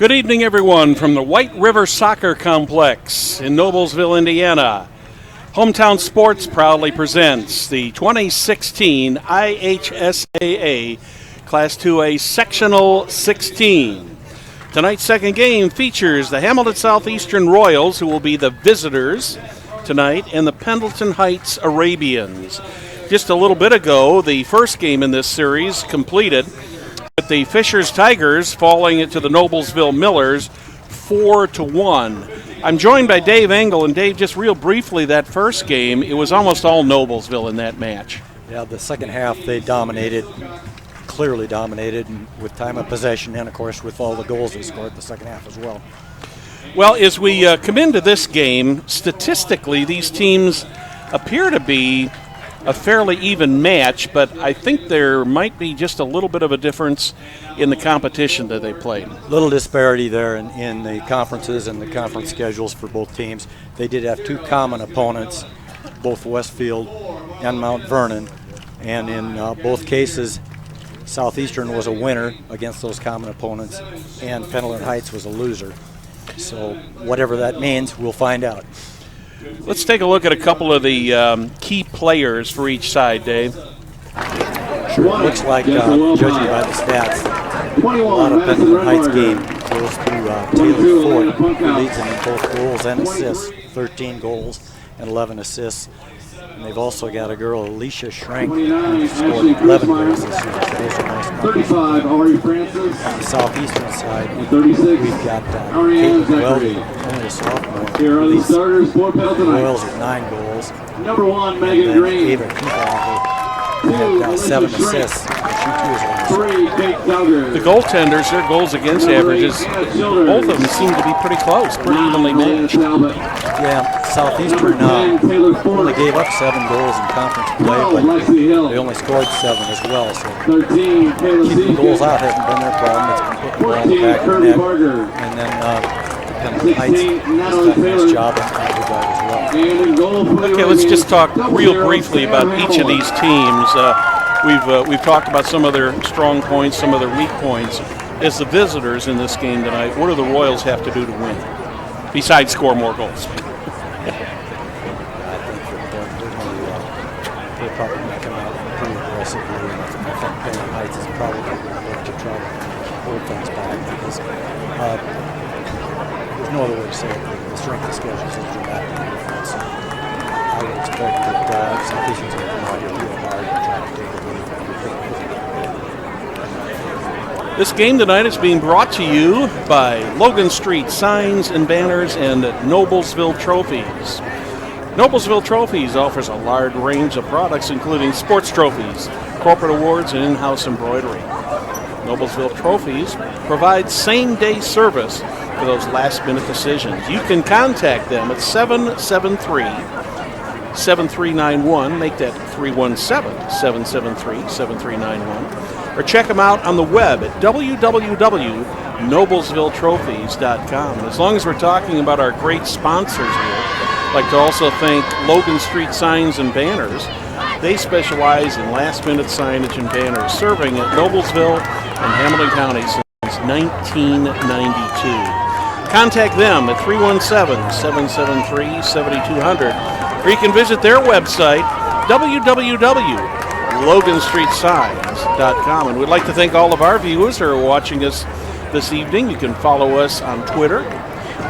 Good evening, everyone, from the White River Soccer Complex in Noblesville, Indiana. Hometown Sports proudly presents the 2016 IHSAA Class 2A Sectional 16. Tonight's second game features the Hamilton Southeastern Royals, who will be the visitors tonight, and the Pendleton Heights Arabians. Just a little bit ago, the first game in this series completed with the Fishers Tigers falling into the Noblesville Millers 4-1. I'm joined by Dave Engel, and Dave, just real briefly, that first game, it was almost all Noblesville in that match. Yeah, the second half they dominated, clearly dominated, and with time of possession, and of course with all the goals they scored the second half as well. Well, as we come into this game, statistically these teams appear to be a fairly even match, but I think there might be just a little bit of a difference in the competition that they played. Little disparity there in the conferences and the conference schedules for both teams. They did have two common opponents, both Westfield and Mount Vernon, and in both cases Southeastern was a winner against those common opponents and Pendleton Heights was a loser. So whatever that means, we'll find out. Let's take a look at a couple of the key players for each side, Dave. Sure, it looks like, judging by the stats, a lot of Pendleton Heights game goes through Taylor Ford, who leads them in both goals and assists, 13 goals and 11 assists. And they've also got a girl, Alicia Schrank, who scored 11 goals this year. So those are nice numbers. 35, Ari Francis. On the Southeastern side, 36, we've got Caitlin Weldy, only a sophomore. Here are the starters for Pendleton Royals Heights. with 9 goals. Number 1, And Megan then Green. Ava Keefe had 7 assists. And she too is one. 3, Kate Calgary. The goaltenders, their goals against averages, both of them seem to be pretty close, pretty evenly matched. Yeah, Southeastern only gave up 7 goals in conference play, but they only scored 7 as well. So 13, keeping goals out hasn't been their problem. It's been putting the ball in the back of the net. And then Pendleton Heights has done a nice job in that regard as well. Okay, let's just talk real briefly about each of these teams. We've talked about some of their strong points, some of their weak points. As the visitors in this game tonight, what do the Royals have to do to win, besides score more goals? I think that they're probably going to come out pretty aggressively. And I think Pendleton Heights is probably going to look to try to hold things back because there's no other way to say it. The strength of schedules is dramatically different. So I would expect that Southeastern's going to come out here real hard and try to take the lead. This game tonight is being brought to you by Logan Street Signs and Banners and Noblesville Trophies. Noblesville Trophies offers a large range of products, including sports trophies, corporate awards, and in-house embroidery. Noblesville Trophies provides same-day service for those last-minute decisions. You can contact them at 773-7391. Make that 317-773-7391. Or check them out on the web at www.noblesvilletrophies.com. And as long as we're talking about our great sponsors here, I'd like to also thank Logan Street Signs and Banners. They specialize in last-minute signage and banners, serving at Noblesville and Hamilton County since 1992. Contact them at 317-773-7200, or you can visit their website, www.loganstreetsigns.com. And we'd like to thank all of our viewers who are watching us this evening. You can follow us on Twitter.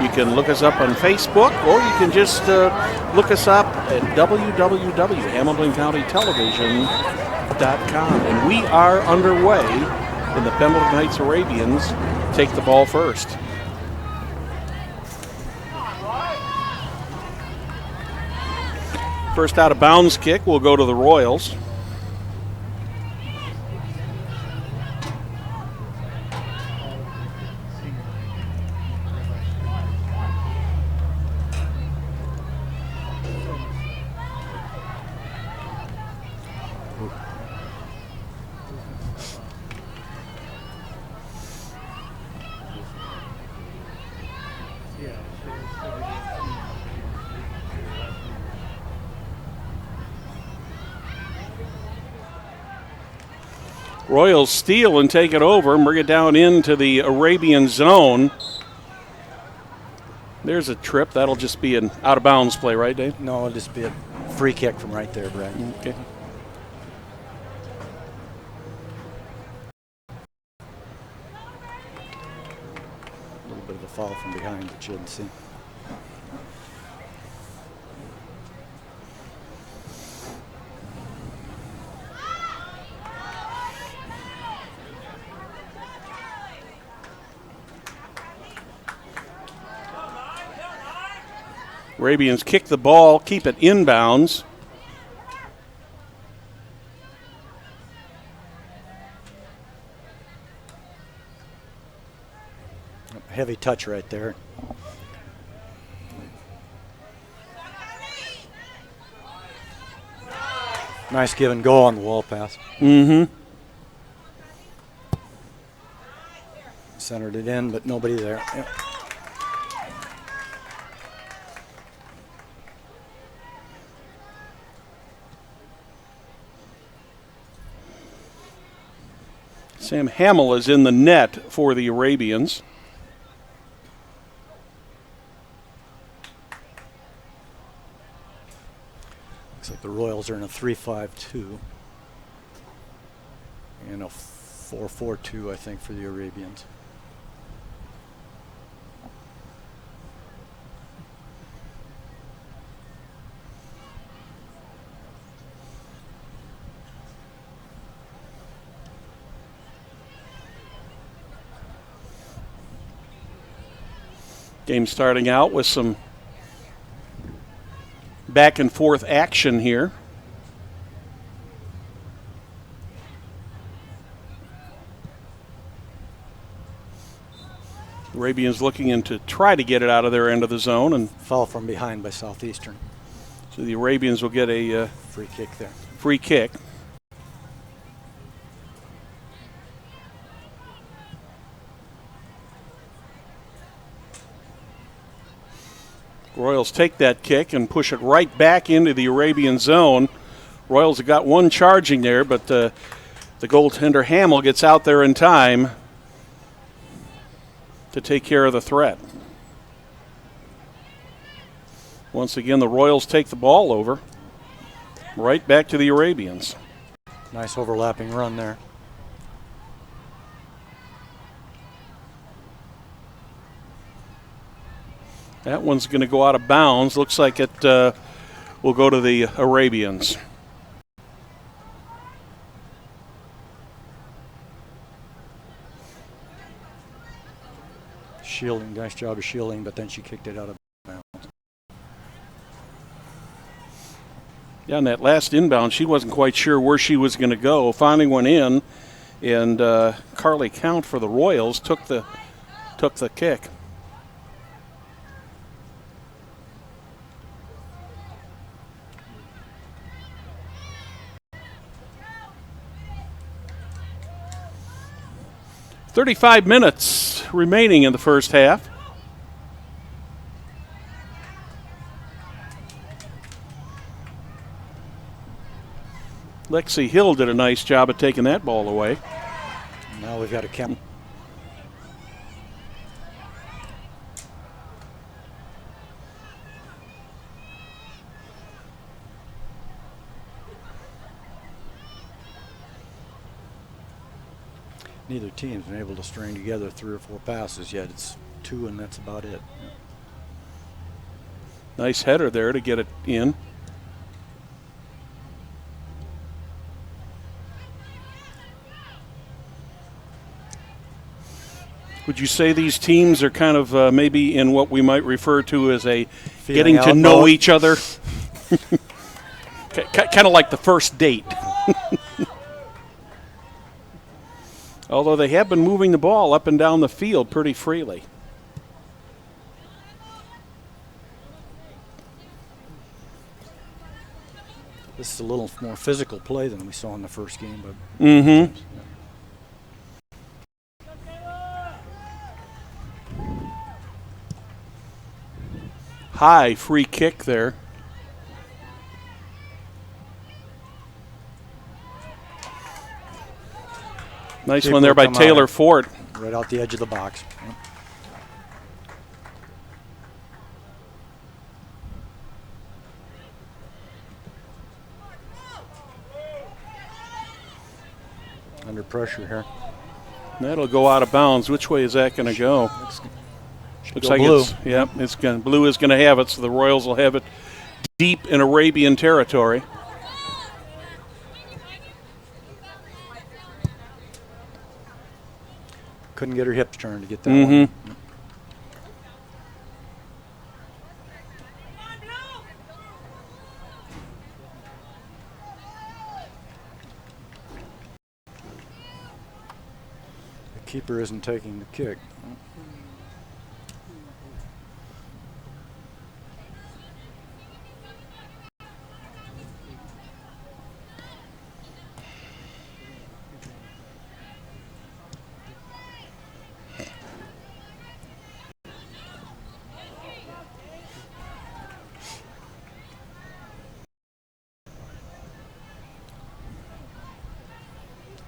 You can look us up on Facebook, or you can just look us up at www.hamiltoncountytelevision.com. And we are underway, and the Pendleton Heights Arabians take the ball first. First out of bounds kick will go to the Royals. Royals steal and take it over and bring it down into the Arabian zone. There's a trip. That'll just be an out-of-bounds play, right, Dave? No, it'll just be a free kick from right there, Brad. Okay. A little bit of a foul from behind, but you didn't see. Arabians kick the ball, keep it inbounds. Heavy touch right there. Nice give and go on the wall pass. Mm-hmm. Centered it in, but nobody there. Yep. Sam Hamill is in the net for the Arabians. Looks like the Royals are in a 3-5-2 and a 4-4-2, I think, for the Arabians. Game starting out with some back and forth action here. Arabians looking in to try to get it out of their end of the zone, and Foul from behind by Southeastern. so the Arabians will get a Free kick there. free kick. Royals take that kick and push it right back into the Arabian zone. Royals have got one charging there, but the goaltender Hamill gets out there in time to take care of the threat. Once again, the Royals take the ball over, right back to the Arabians. Nice overlapping run there. That one's going to go out of bounds. Looks like it will go to the Arabians. Shielding, nice job of shielding, but then she kicked it out of bounds. Yeah, on that last inbound, she wasn't quite sure where she was going to go. Finally went in, and Carly Count for the Royals took the kick. "35 minutes remaining in the first half. Lexi Hill did a nice job of taking that ball away. Now we've got a count. Neither team's been able to string together 3 or 4 passes yet. It's 2, and that's about it. Nice header there to get it in. Would you say these teams are kind of maybe in what we might refer to as a getting to know mode? each other? Kind of like the first date. Although they have been moving the ball up and down the field pretty freely. This is a little more physical play than we saw in the first game, but Mm-hmm. High free kick there. Nice one there by Taylor Fort. right out the edge of the box. under pressure here. That'll go out of bounds. Which way is that going to go? Looks like blue. Blue is going to have it, so the Royals will have it deep in Arabian territory. Couldn't get her hips turned to get that one. The keeper isn't taking the kick.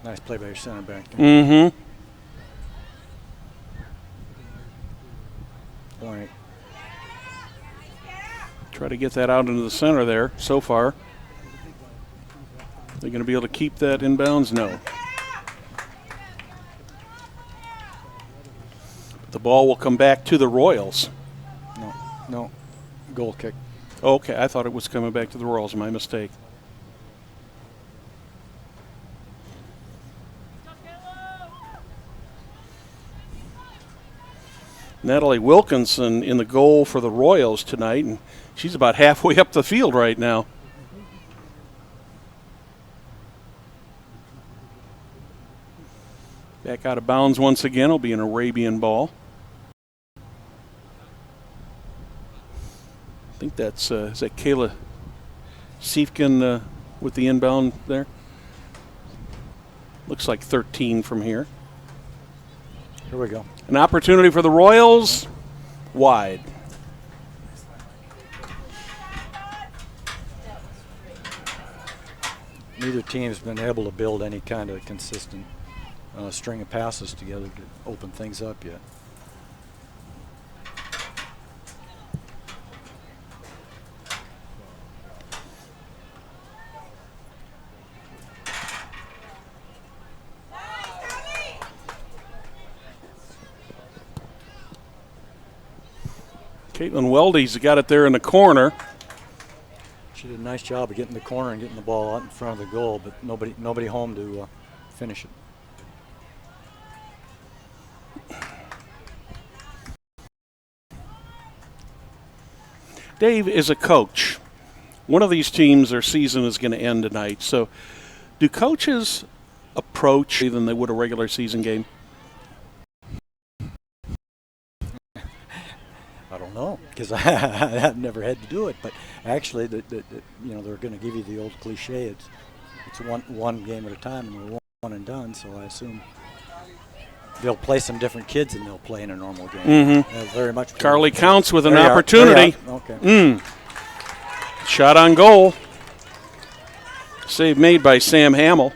Nice play by your center back there. Point. Try to get that out into the center there so far. They're going to be able to keep that inbounds? No. The ball will come back to the Royals. No. Goal kick. Okay, I thought it was coming back to the Royals. My mistake. Natalie Wilkinson in the goal for the Royals tonight, and she's about halfway up the field right now. Back out of bounds once again. Will be an Arabian ball. I think that's is that Kayla Siefkin with the inbound there. Looks like 13 from here. Here we go. An opportunity for the Royals. Wide. Neither team's been able to build any kind of consistent string of passes together to open things up yet. Caitlin Weldy's got it there in the corner. She did a nice job of getting the corner and getting the ball out in front of the goal, but nobody home to finish it. Dave is a coach. One of these teams, their season is going to end tonight. So do coaches approach than they would a regular season game? I don't know, because I've never had to do it. But actually, they're going to give you the old cliche. It's one game at a time, and we're one and done. So I assume they'll play some different kids than they'll play in a normal game. Very much. Carly Counts with an opportunity. Okay. Shot on goal. Save made by Sam Hamill.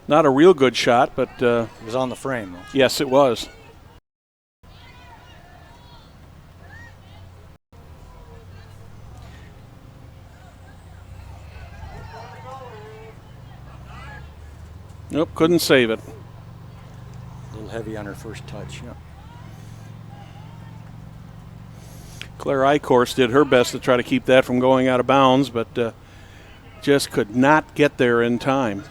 Not a real good shot, but it was on the frame, though. Yes, it was. Nope, couldn't save it. A little heavy on her first touch, yeah. Claire Eichhorst did her best to try to keep that from going out of bounds, but just could not get there in time.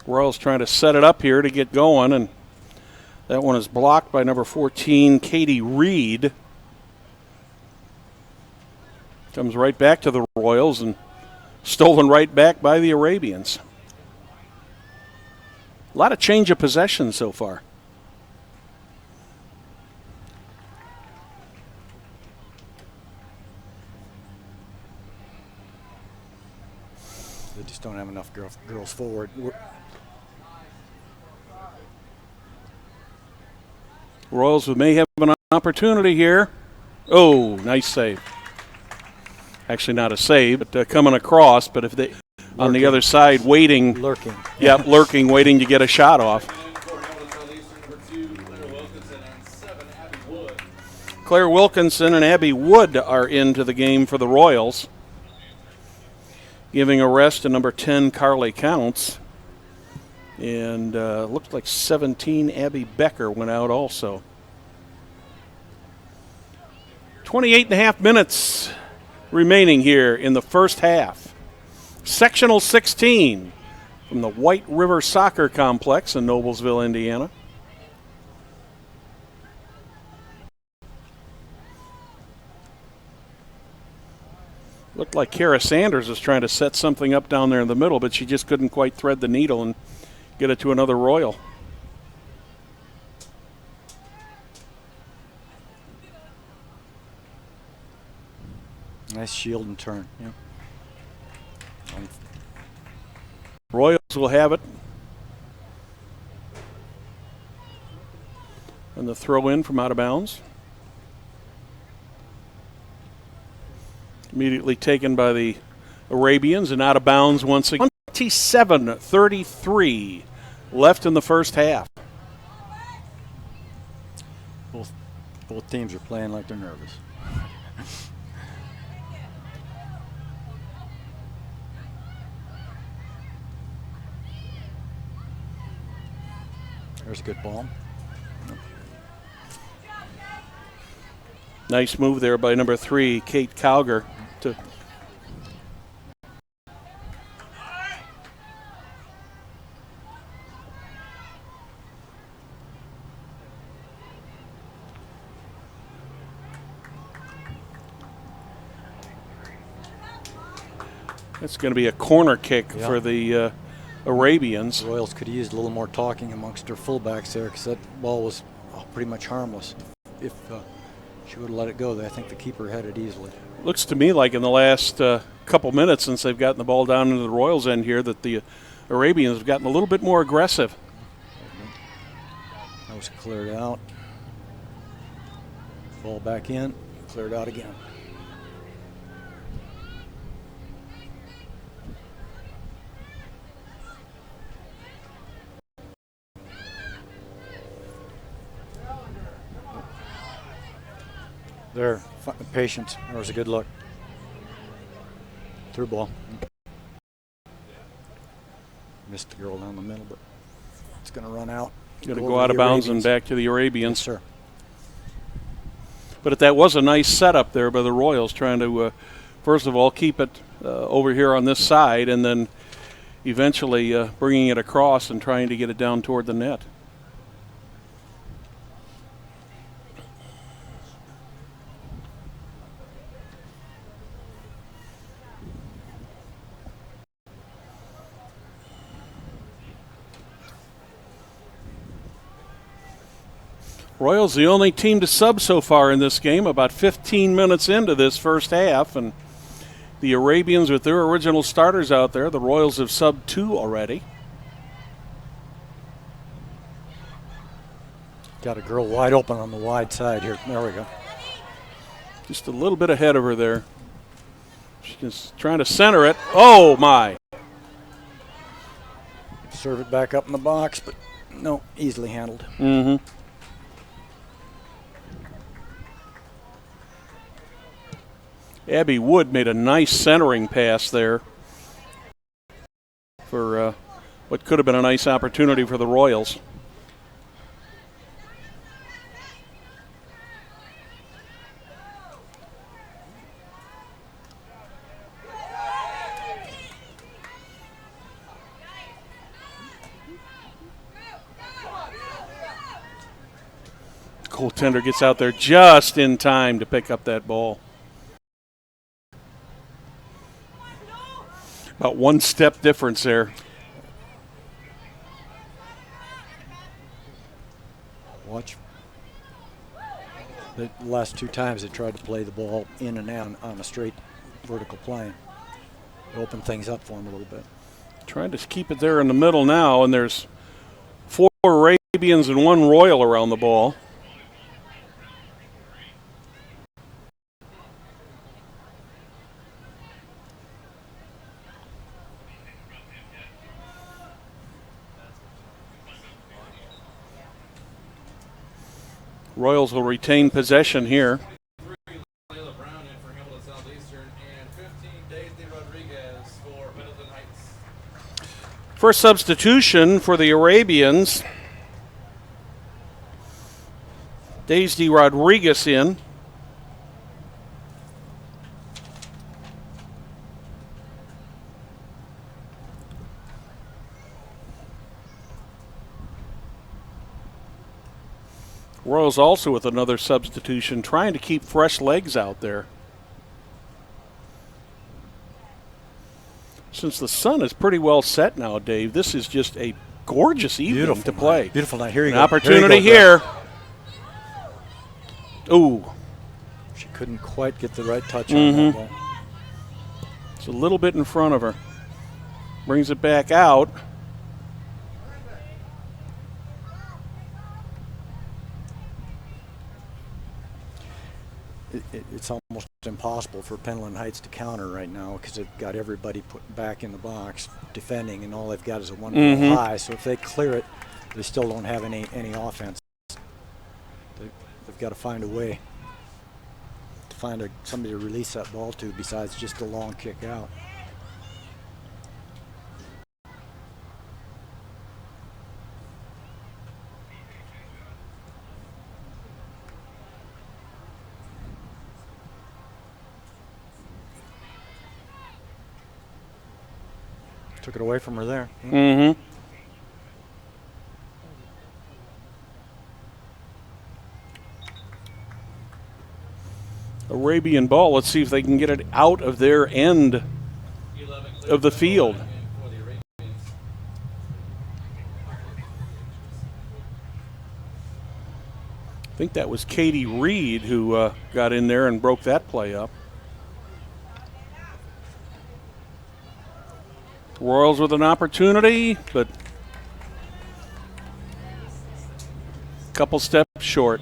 Royals trying to set it up here to get going, and that one is blocked by number 14, Katie Reed. Comes right back to the Royals and stolen right back by the Arabians. A lot of change of possession so far. They just don't have enough girls forward. Royals may have an opportunity here. Oh, nice save. Actually not a save, but coming across. But if they on the other side waiting. Lurking. Yep, lurking, waiting to get a shot off. Claire Wilkinson and Abby Wood are into the game for the Royals, giving a rest to number 10, Carly Counts. And looked like 17, Abby Becker went out also. 28.5 minutes remaining here in the first half. Sectional 16 from the White River Soccer Complex in Noblesville, Indiana. Looked like Kara Sanders was trying to set something up down there in the middle, but she just couldn't quite thread the needle and get it to another Royal. Nice shield and turn. Yeah. Royals will have it. And the throw in from out of bounds. Immediately taken by the Arabians and out of bounds once again. 27-33 left in the first half. Both teams are playing like they're nervous. There's a good ball. Nice move there by number 3, Kate Cowger. It's going to be a corner kick for the Arabians. The Royals could have used a little more talking amongst their fullbacks there, because that ball was pretty much harmless. If she would have let it go, I think the keeper had it easily. Looks to me like in the last couple minutes since they've gotten the ball down into the Royals' end here that the Arabians have gotten a little bit more aggressive. That was cleared out. Ball back in, cleared out again. There, patience. There was a good look. Through ball. Missed the girl down the middle, but it's going to run out. Going to go out of bounds and back to the Arabians. Yes, sir. But that was a nice setup there by the Royals, trying to, first of all, keep it over here on this side, and then eventually bringing it across and trying to get it down toward the net. Royals the only team to sub so far in this game, about 15 minutes into this first half, and the Arabians with their original starters out there. The Royals have subbed 2 already. Got a girl wide open on the wide side here. There we go. Just a little bit ahead of her there. She's trying to center it. Oh, my. Serve it back up in the box, but no, easily handled. Mm-hmm. Abby Wood made a nice centering pass there for what could have been a nice opportunity for the Royals. Goaltender gets out there just in time to pick up that ball. About 1 step difference there. Watch. The last 2 times they tried to play the ball in and out on a straight vertical plane. It opened things up for them a little bit. Trying to keep it there in the middle now, and there's 4 Arabians and 1 Royal around the ball. Royals will retain possession here. For Hamilton Southeastern, and 15 Daisy Rodriguez for Pendleton Heights. First substitution for the Arabians. Daisy Rodriguez in. Royals also with another substitution, trying to keep fresh legs out there. Since the sun is pretty well set now, Dave, this is just a gorgeous evening to play. Beautiful night. Here you An go. opportunity here. Ooh. She couldn't quite get the right touch on that ball. It's a little bit in front of her. Brings it back out. It's almost impossible for Pendleton Heights to counter right now because they've got everybody put back in the box defending, and all they've got is a one ball high. So if they clear it, they still don't have any offense. They've got to find a way to find somebody to release that ball to besides just a long kick out. Took it away from her there. Mm-hmm. Arabian ball. Let's see if they can get it out of their end of the field. I think that was Katie Reed who got in there and broke that play up. Royals with an opportunity, but a couple steps short.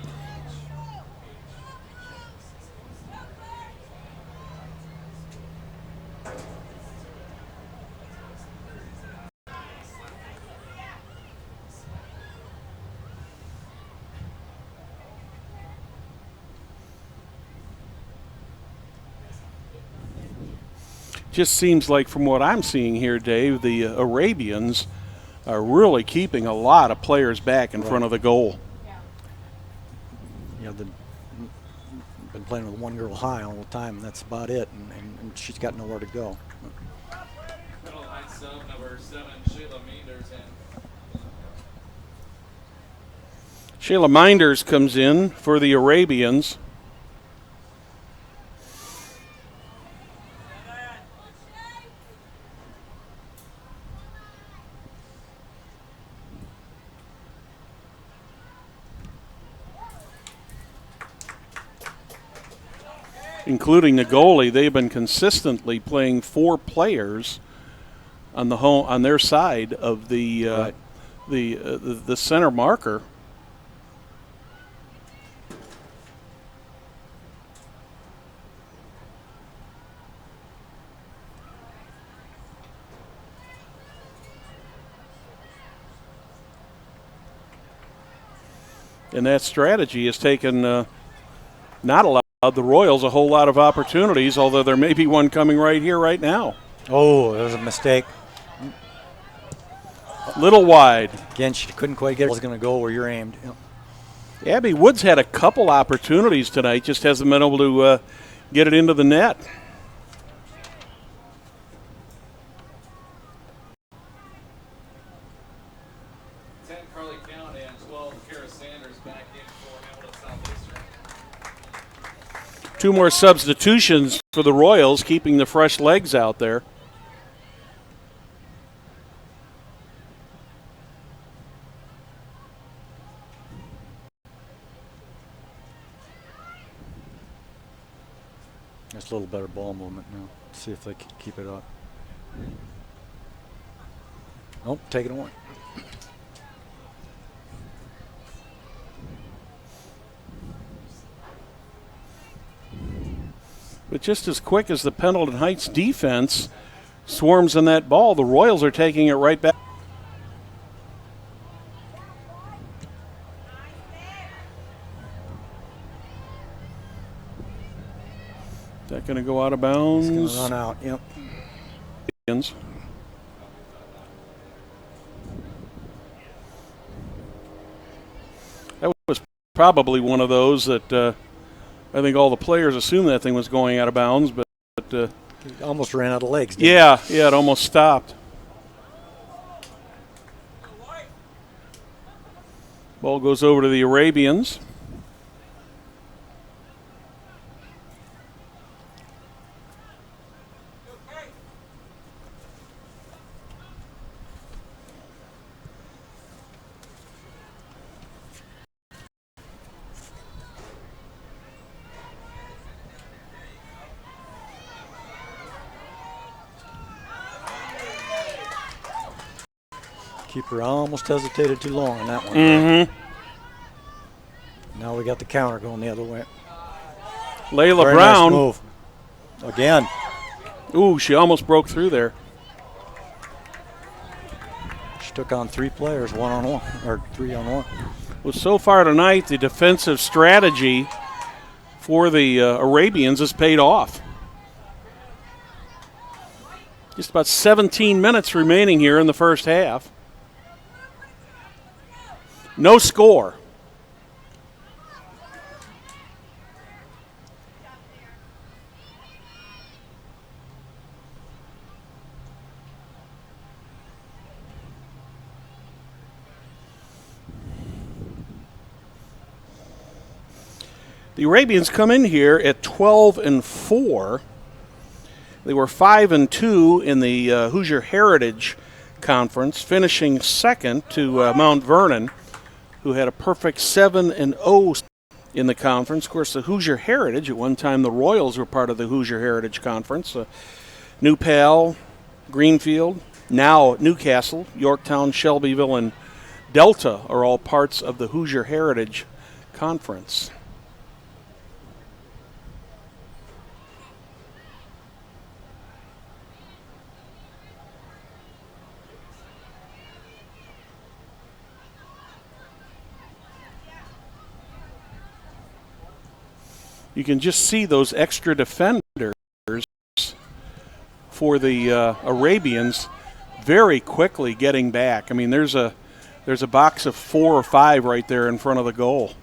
Just seems like, from what I'm seeing here, Dave, the Arabians are really keeping a lot of players back in front of the goal. Yeah, they've been playing with one girl high all the time, and that's about it, and she's got nowhere to go. Middle Heights sub number 7, Sheila Meanders in. Shayla Minders comes in for the Arabians. Including the goalie, they've been consistently playing 4 players on their side of the the center marker. And that strategy has taken not allowed the Royals a whole lot of opportunities, although there may be one coming right here, right now. Oh, that was a mistake. Little wide. Again, she couldn't quite get it. It was going to go where you're aimed. Yep. Abby Woods had a couple opportunities tonight, just hasn't been able to get it into the net. Two more substitutions for the Royals, keeping the fresh legs out there. Just a little better ball movement now. See if they can keep it up. Nope, take it away. But just as quick as the Pendleton Heights defense swarms in that ball, the Royals are taking it right back. that going to go out of bounds? It's going to run out, yep. That was probably one of those that I think all the players assumed that thing was going out of bounds, but It almost ran out of legs, didn't yeah, it almost stopped. Ball goes over to the Arabians. Keeper almost hesitated too long on that one. Mm-hmm. Now we got the counter going the other way. Layla Very Brown. Nice move. Again. Ooh, she almost broke through there. She took on 3 players, 1-on-1, or 3-on-1. Well, so far tonight, the defensive strategy for the Arabians has paid off. Just about 17 minutes remaining here in the first half. No score. The Arabians come in here at 12-4. They were 5-2 in the Hoosier Heritage Conference, finishing second to Mount Vernon, who had a perfect 7-0 in the conference. Of course, the Hoosier Heritage, at one time the Royals were part of the Hoosier Heritage Conference. New Pal, Greenfield, now Newcastle, Yorktown, Shelbyville, and Delta are all parts of the Hoosier Heritage Conference. You can just see those extra defenders for the Arabians very quickly getting back. I mean, there's a box of 4 or 5 right there in front of the goal.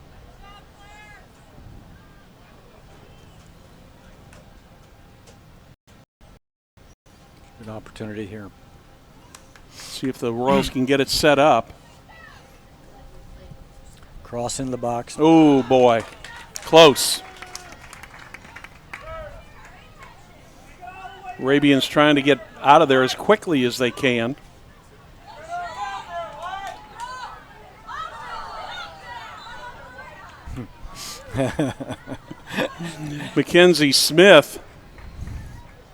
Good opportunity here. See if the Royals can get it set up. Cross in the box. Oh, boy. Close. Arabians trying to get out of there as quickly as they can. Mackenzie Smith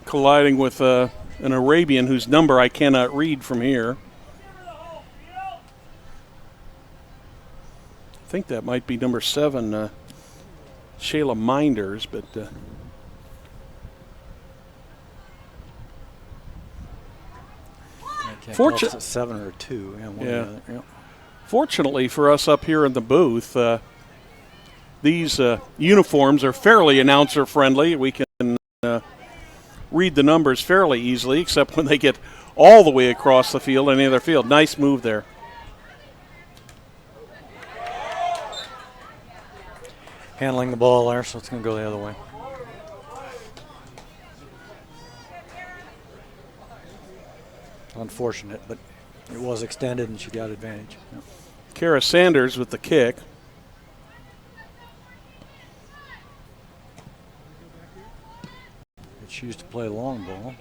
colliding with an Arabian whose number I cannot read from here. I think that might be number 7, Shayla Minders, but Fortunately, 7 or 2. Yeah. Fortunately for us up here in the booth, these uniforms are fairly announcer friendly. We can read the numbers fairly easily, except when they get all the way across the field, any other field. Nice move there. Handling the ball there, so it's going to go the other way. Unfortunate, but it was extended and she got advantage. Yep. Kara Sanders with the kick. They choose to play long ball.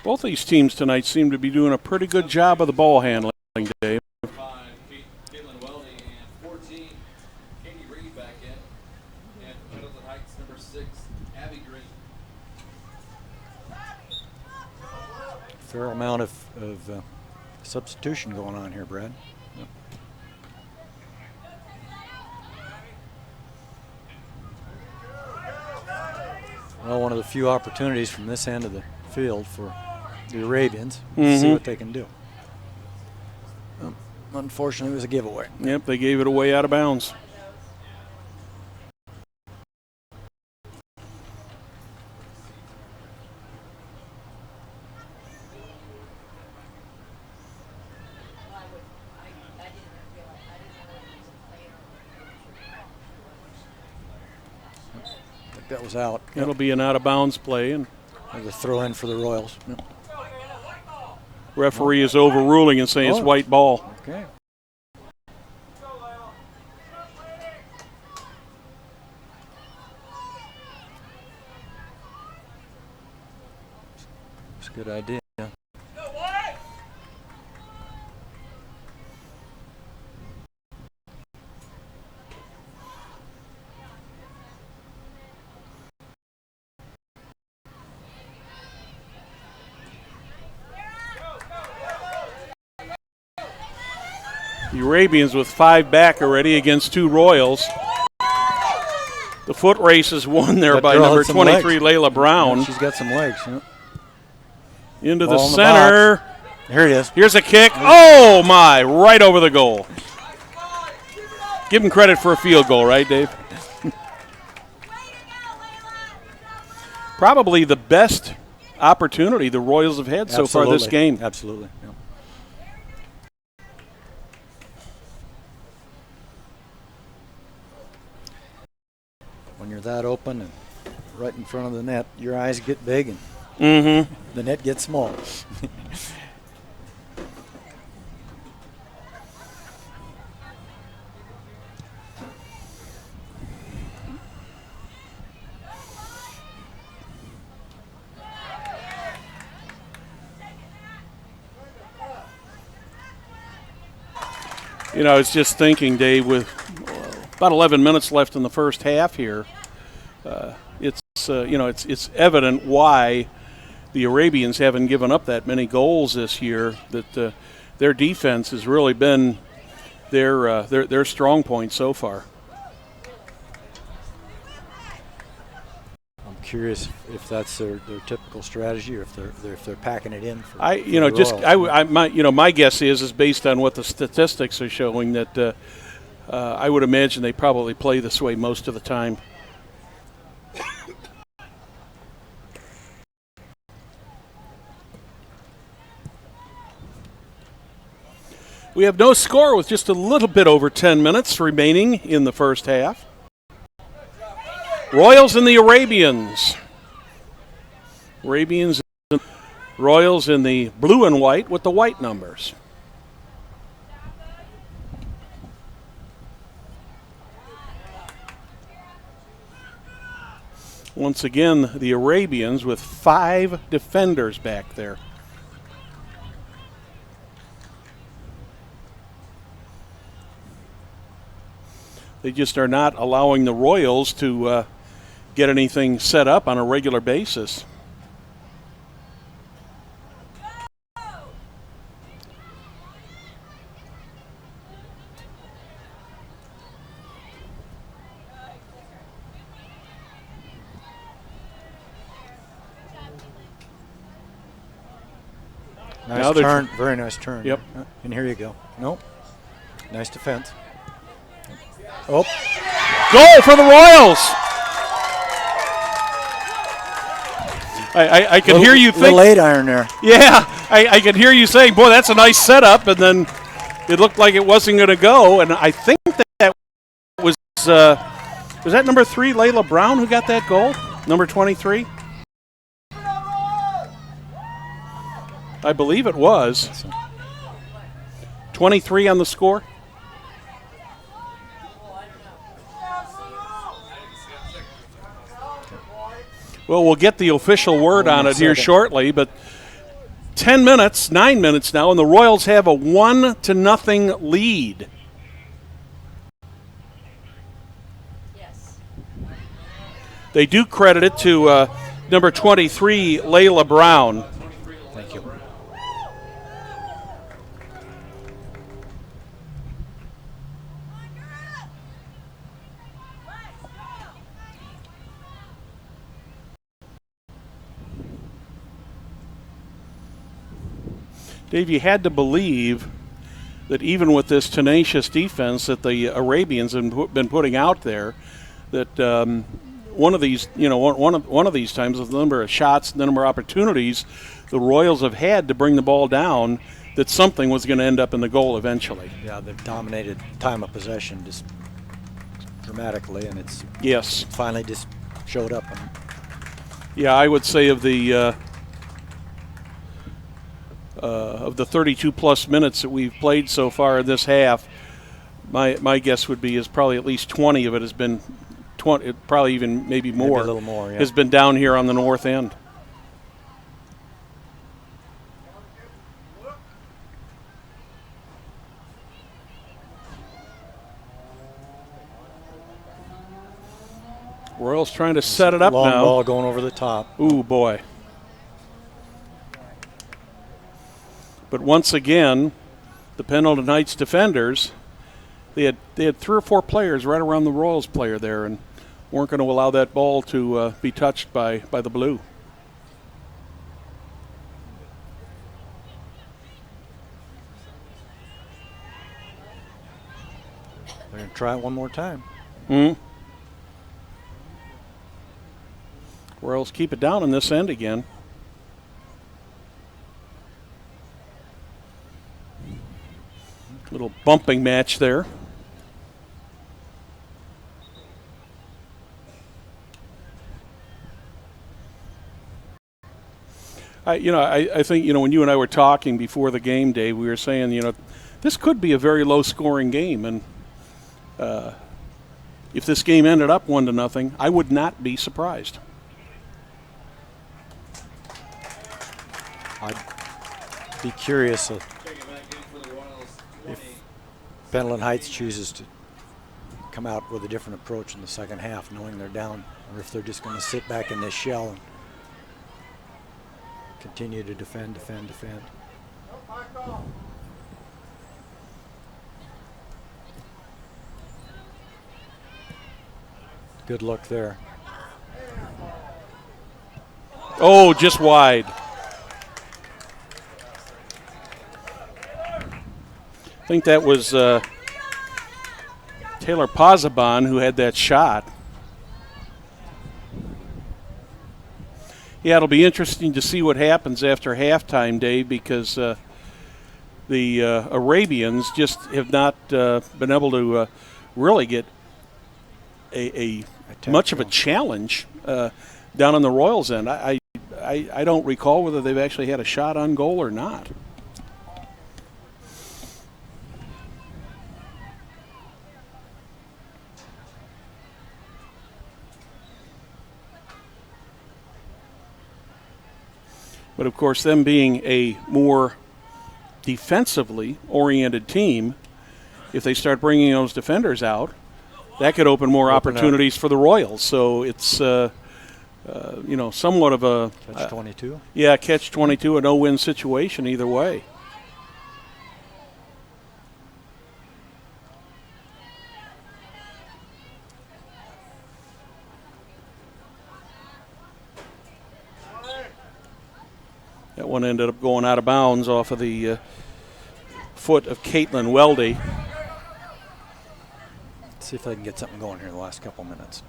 Both these teams tonight seem to be doing a pretty good job of the ball handling, Dave. 5, Caitlin Weldy, and 14, Katie Reed back in. And Pendleton Heights, number 6, Abby Green. Fair amount of substitution going on here, Brad. Yep. Well, one of the few opportunities from this end of the field for the Arabians to see what they can do. Unfortunately, it was a giveaway. Yep, they gave it away out of bounds. That was out. It'll be an out-of-bounds play, and there's a throw in for the Royals. referee is overruling and saying it's white ball. Okay. It's a good idea. The Arabians with 5 back already against 2 Royals. The foot race is won there by number 23, Layla Brown. Yeah, she's got some legs. Yeah. Into Ball the in center. The Here it is. Here's a kick. Oh, my. Right over the goal. Give him credit for a field goal, right, Dave? Probably the best opportunity the Royals have had so far this game. Absolutely. Yeah. When you're that open and right in front of the net, your eyes get big and the net gets small. You know, I was just thinking, Dave, with about 11 minutes left in the first half here, it's evident why the Arabians haven't given up that many goals this year. That their defense has really been their strong point so far. I'm curious if that's their typical strategy, or if they're packing it in. For, my guess is based on what the statistics are showing that I would imagine they probably play this way most of the time. We have no score with just a little bit over 10 minutes remaining in the first half. Royals and the Arabians. Royals in the blue and white with the white numbers. Once again, the Arabians with 5 defenders back there. They just are not allowing the Royals to get anything set up on a regular basis. Nice turn, very nice turn. Yep. And here you go. Nope. Nice defense. Oh. Goal for the Royals. I can hear you think. Little 8-iron there. Yeah, I can hear you saying, boy, that's a nice setup, and then it looked like it wasn't going to go, and I think that was that number 3, Layla Brown, who got that goal? Number 23? I believe it was. 23 on the score. Well, we'll get the official word on it here shortly, but 9 minutes now, and the Royals have a 1-0 lead. Yes. They do credit it to number 23, Layla Brown. Thank you. Dave, you had to believe that even with this tenacious defense that the Arabians have been putting out there, that one of these, one of these times, with the number of shots, the number of opportunities the Royals have had to bring the ball down, that something was going to end up in the goal eventually. Yeah, they've dominated time of possession just dramatically, and it's finally just showed up. Yeah, I would say of the 32-plus minutes that we've played so far in this half, my guess would be is probably at least 20 of it has been 20, probably even maybe more. Maybe a little more, yeah. Has been down here on the north end. Royals trying to set it up long now. Ball going over the top. Ooh, boy. But once again, the Pendleton Heights defenders, they had 3 or 4 players right around the Royals player there and weren't going to allow that ball to be touched by the blue. They're going to try it one more time. Royals keep it down in this end again. Little bumping match there. I think, when you and I were talking before the game, Dave, we were saying, this could be a very low-scoring game, and if this game ended up 1-0, I would not be surprised. I'd be curious if Pendleton Heights chooses to come out with a different approach in the second half, knowing they're down, or if they're just going to sit back in this shell and continue to defend. Good look there. Oh, just wide. I think that was Taylor Pozzabon who had that shot. Yeah, it'll be interesting to see what happens after halftime, Dave, because the Arabians just have not been able to really get a much of a challenge down on the Royals' end. I don't recall whether they've actually had a shot on goal or not. But, of course, them being a more defensively oriented team, if they start bringing those defenders out, that could open more opportunities for the Royals. So it's, somewhat of a catch-22. Yeah, catch-22, a no-win situation either way. That one ended up going out of bounds off of the foot of Caitlin Weldy. See if I can get something going here in the last couple minutes.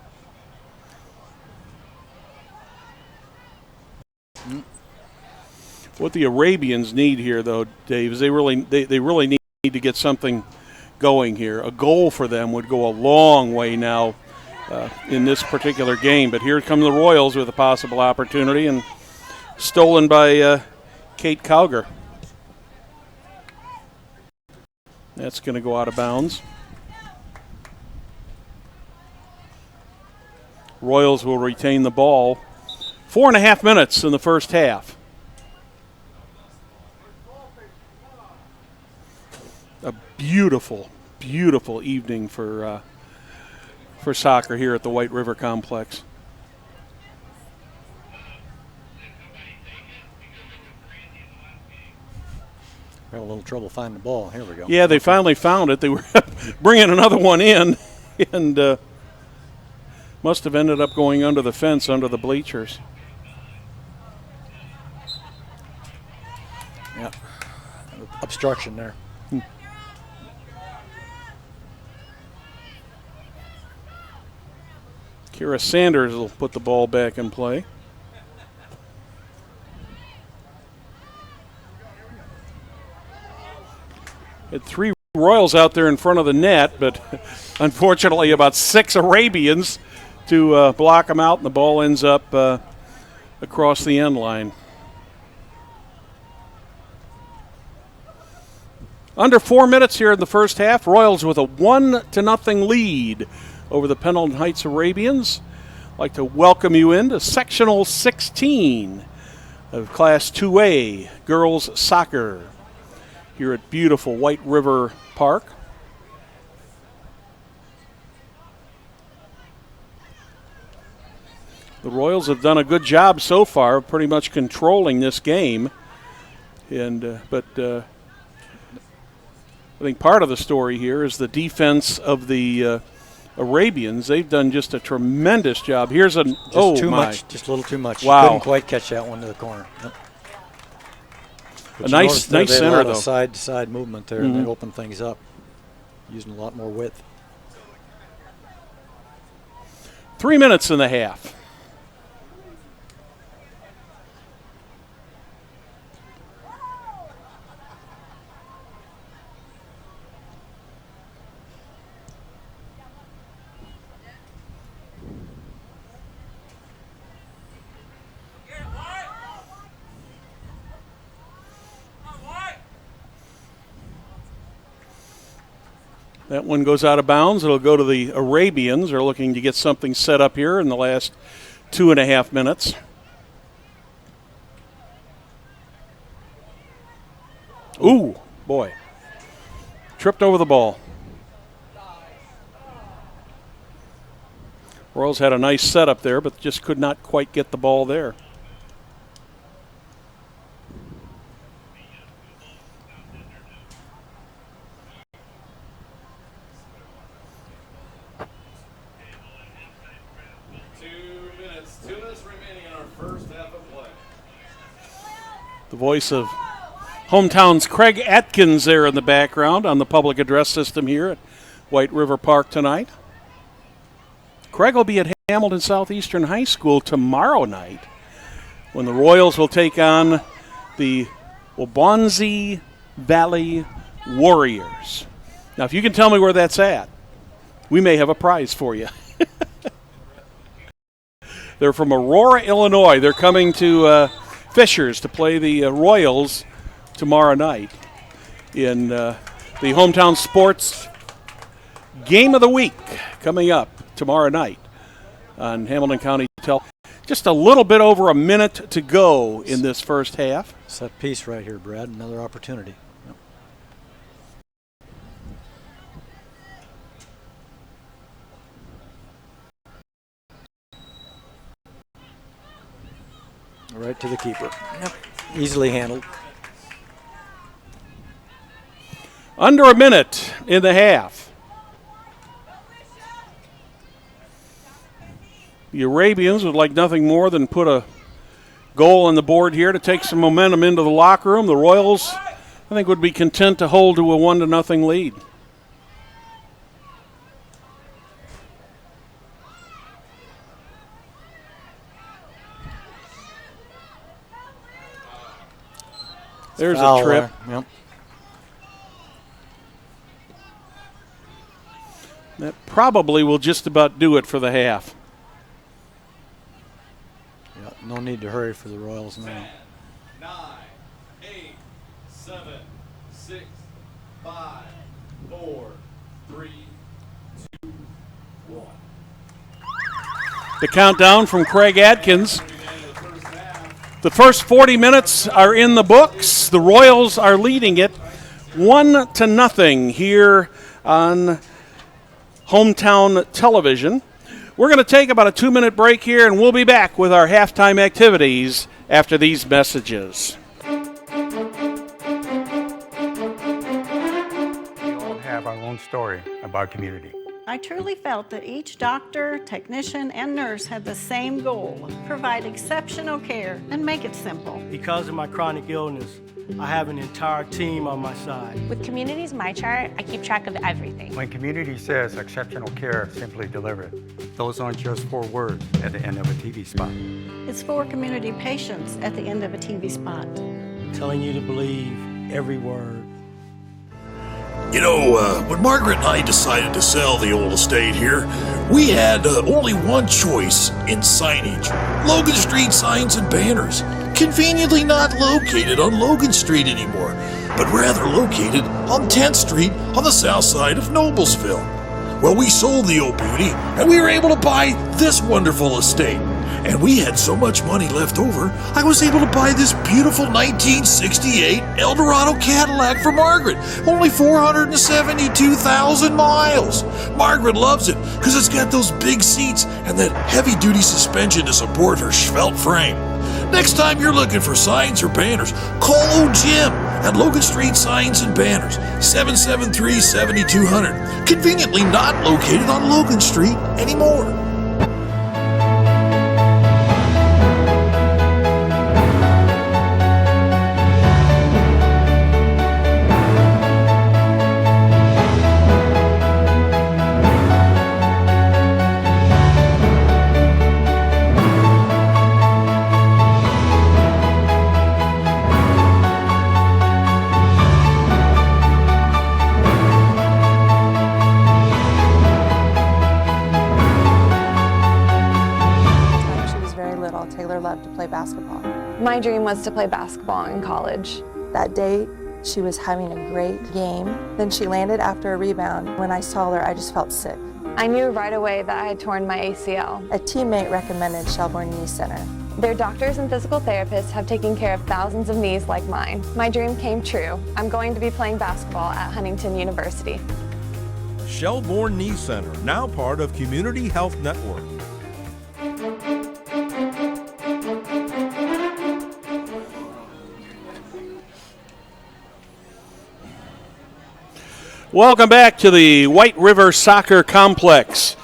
What the Arabians need here, though, Dave, is they really need to get something going here. A goal for them would go a long way now in this particular game. But here come the Royals with a possible opportunity, and stolen by Kate Cowger. That's going to go out of bounds. Royals will retain the ball. 4.5 minutes in the first half. A beautiful, beautiful evening for soccer here at the White River Complex. We had a little trouble finding the ball. Here we go. Yeah, they finally found it. They were bringing another one in, and must have ended up going under the fence, under the bleachers. Yeah. obstruction there. Kira Sanders will put the ball back in play. Had 3 Royals out there in front of the net, but unfortunately about 6 Arabians to block them out, and the ball ends up across the end line. Under 4 minutes here in the first half. Royals with a 1-0 lead over the Pendleton Heights Arabians. I'd like to welcome you into Sectional 16 of Class 2A Girls Soccer here at beautiful White River Park. The Royals have done a good job so far of pretty much controlling this game. But I think part of the story here is the defense of the Arabians. They've done just a tremendous job. Here's a Just a little too much. Wow. Couldn't quite catch that one to the corner. Yep. A nice center, though. Side-to-side movement there, and they opened things up, using a lot more width. 3 minutes in the half. That one goes out of bounds. It'll go to the Arabians. They're looking to get something set up here in the last 2.5 minutes. Ooh, boy. Tripped over the ball. Royals had a nice setup there, but just could not quite get the ball there. The voice of hometown's Craig Atkins there in the background on the public address system here at White River Park tonight. Craig will be at Hamilton Southeastern High School tomorrow night when the Royals will take on the Waubonsie Valley Warriors. Now, if you can tell me where that's at, we may have a prize for you. They're from Aurora, Illinois. They're coming to Fishers to play the Royals tomorrow night in the Hometown Sports Game of the Week coming up tomorrow night on Hamilton County Tel. Just a little bit over a minute to go in this first half. Set piece right here, Brad. Another opportunity. Yep. Right to the keeper. Yep. Easily handled. Under a minute in the half. The Arabians would like nothing more than put a goal on the board here to take some momentum into the locker room. The Royals, I think, would be content to hold to a 1-0 lead. There's a trip. Yep. That probably will just about do it for the half. Yeah, no need to hurry for the Royals now. 10, 9, 8, 7, 6, 5, 4, 3, 2, 1. The countdown from Craig Atkins. The first 40 minutes are in the books. The Royals are leading it 1-0 here on Hometown Television. We're going to take about a 2-minute break here, and we'll be back with our halftime activities after these messages. We all have our own story about community. I truly felt that each doctor, technician, and nurse had the same goal: provide exceptional care and make it simple. Because of my chronic illness, I have an entire team on my side. With Community's My Chart, I keep track of everything. When Community says exceptional care, simply deliver it. Those aren't just 4 words at the end of a TV spot. It's for community patients at the end of a TV spot. Telling you to believe every word. You know, when Margaret and I decided to sell the old estate here, we had only one choice in signage. Logan Street signs and banners. Conveniently not located on Logan Street anymore, but rather located on 10th Street on the south side of Noblesville. Well, we sold the old beauty, and we were able to buy this wonderful estate. And we had so much money left over, I was able to buy this beautiful 1968 Eldorado Cadillac for Margaret. Only 472,000 miles. Margaret loves it because it's got those big seats and that heavy-duty suspension to support her svelte frame. Next time you're looking for signs or banners, call old Jim at Logan Street Signs and Banners, 773-7200. Conveniently not located on Logan Street anymore. Loved to play basketball. My dream was to play basketball in college. That day, she was having a great game. Then she landed after a rebound. When I saw her, I just felt sick. I knew right away that I had torn my ACL. A teammate recommended Shelbourne Knee Center. Their doctors and physical therapists have taken care of thousands of knees like mine. My dream came true. I'm going to be playing basketball at Huntington University. Shelbourne Knee Center, now part of Community Health Network. Welcome back to the White River Soccer Complex,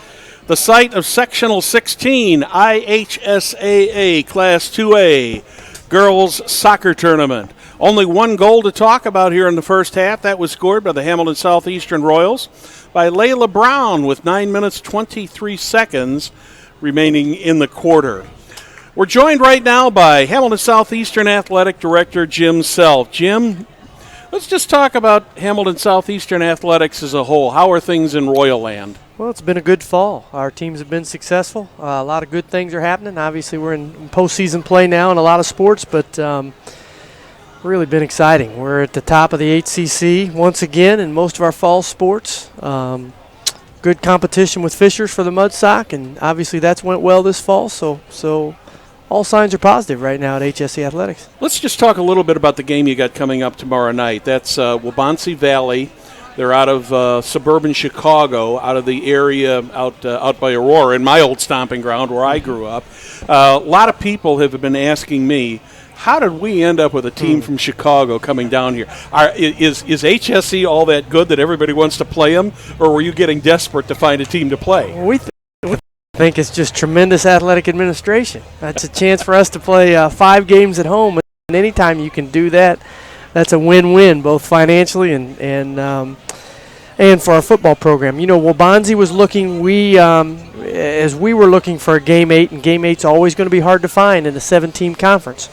the site of Sectional 16 IHSAA Class 2A Girls Soccer Tournament. Only one goal to talk about here in the first half. That was scored by the Hamilton Southeastern Royals by Layla Brown with 9 minutes 23 seconds remaining in the quarter. We're joined right now by Hamilton Southeastern Athletic Director Jim Self. Jim, let's just talk about Hamilton Southeastern athletics as a whole. How are things in Royal Land? Well, it's been a good fall. Our teams have been successful. A lot of good things are happening. Obviously, we're in postseason play now in a lot of sports, but really been exciting. We're at the top of the HCC once again in most of our fall sports. Good competition with Fishers for the Mud Sock, and obviously that's went well this fall. So all signs are positive right now at HSC Athletics. Let's just talk a little bit about the game you got coming up tomorrow night. That's Waubonsee Valley. They're out of suburban Chicago, out of the area out by Aurora, in my old stomping ground where I grew up. A lot of people have been asking me, how did we end up with a team from Chicago coming down here? Is HSC all that good that everybody wants to play them, or were you getting desperate to find a team to play? We think it's just tremendous athletic administration. That's a chance for us to play 5 games at home, and anytime you can do that, that's a win-win, both financially and for our football program. You know, Waubonsee was looking. As we were looking for a Game 8, and Game 8's always going to be hard to find in a 7-team conference.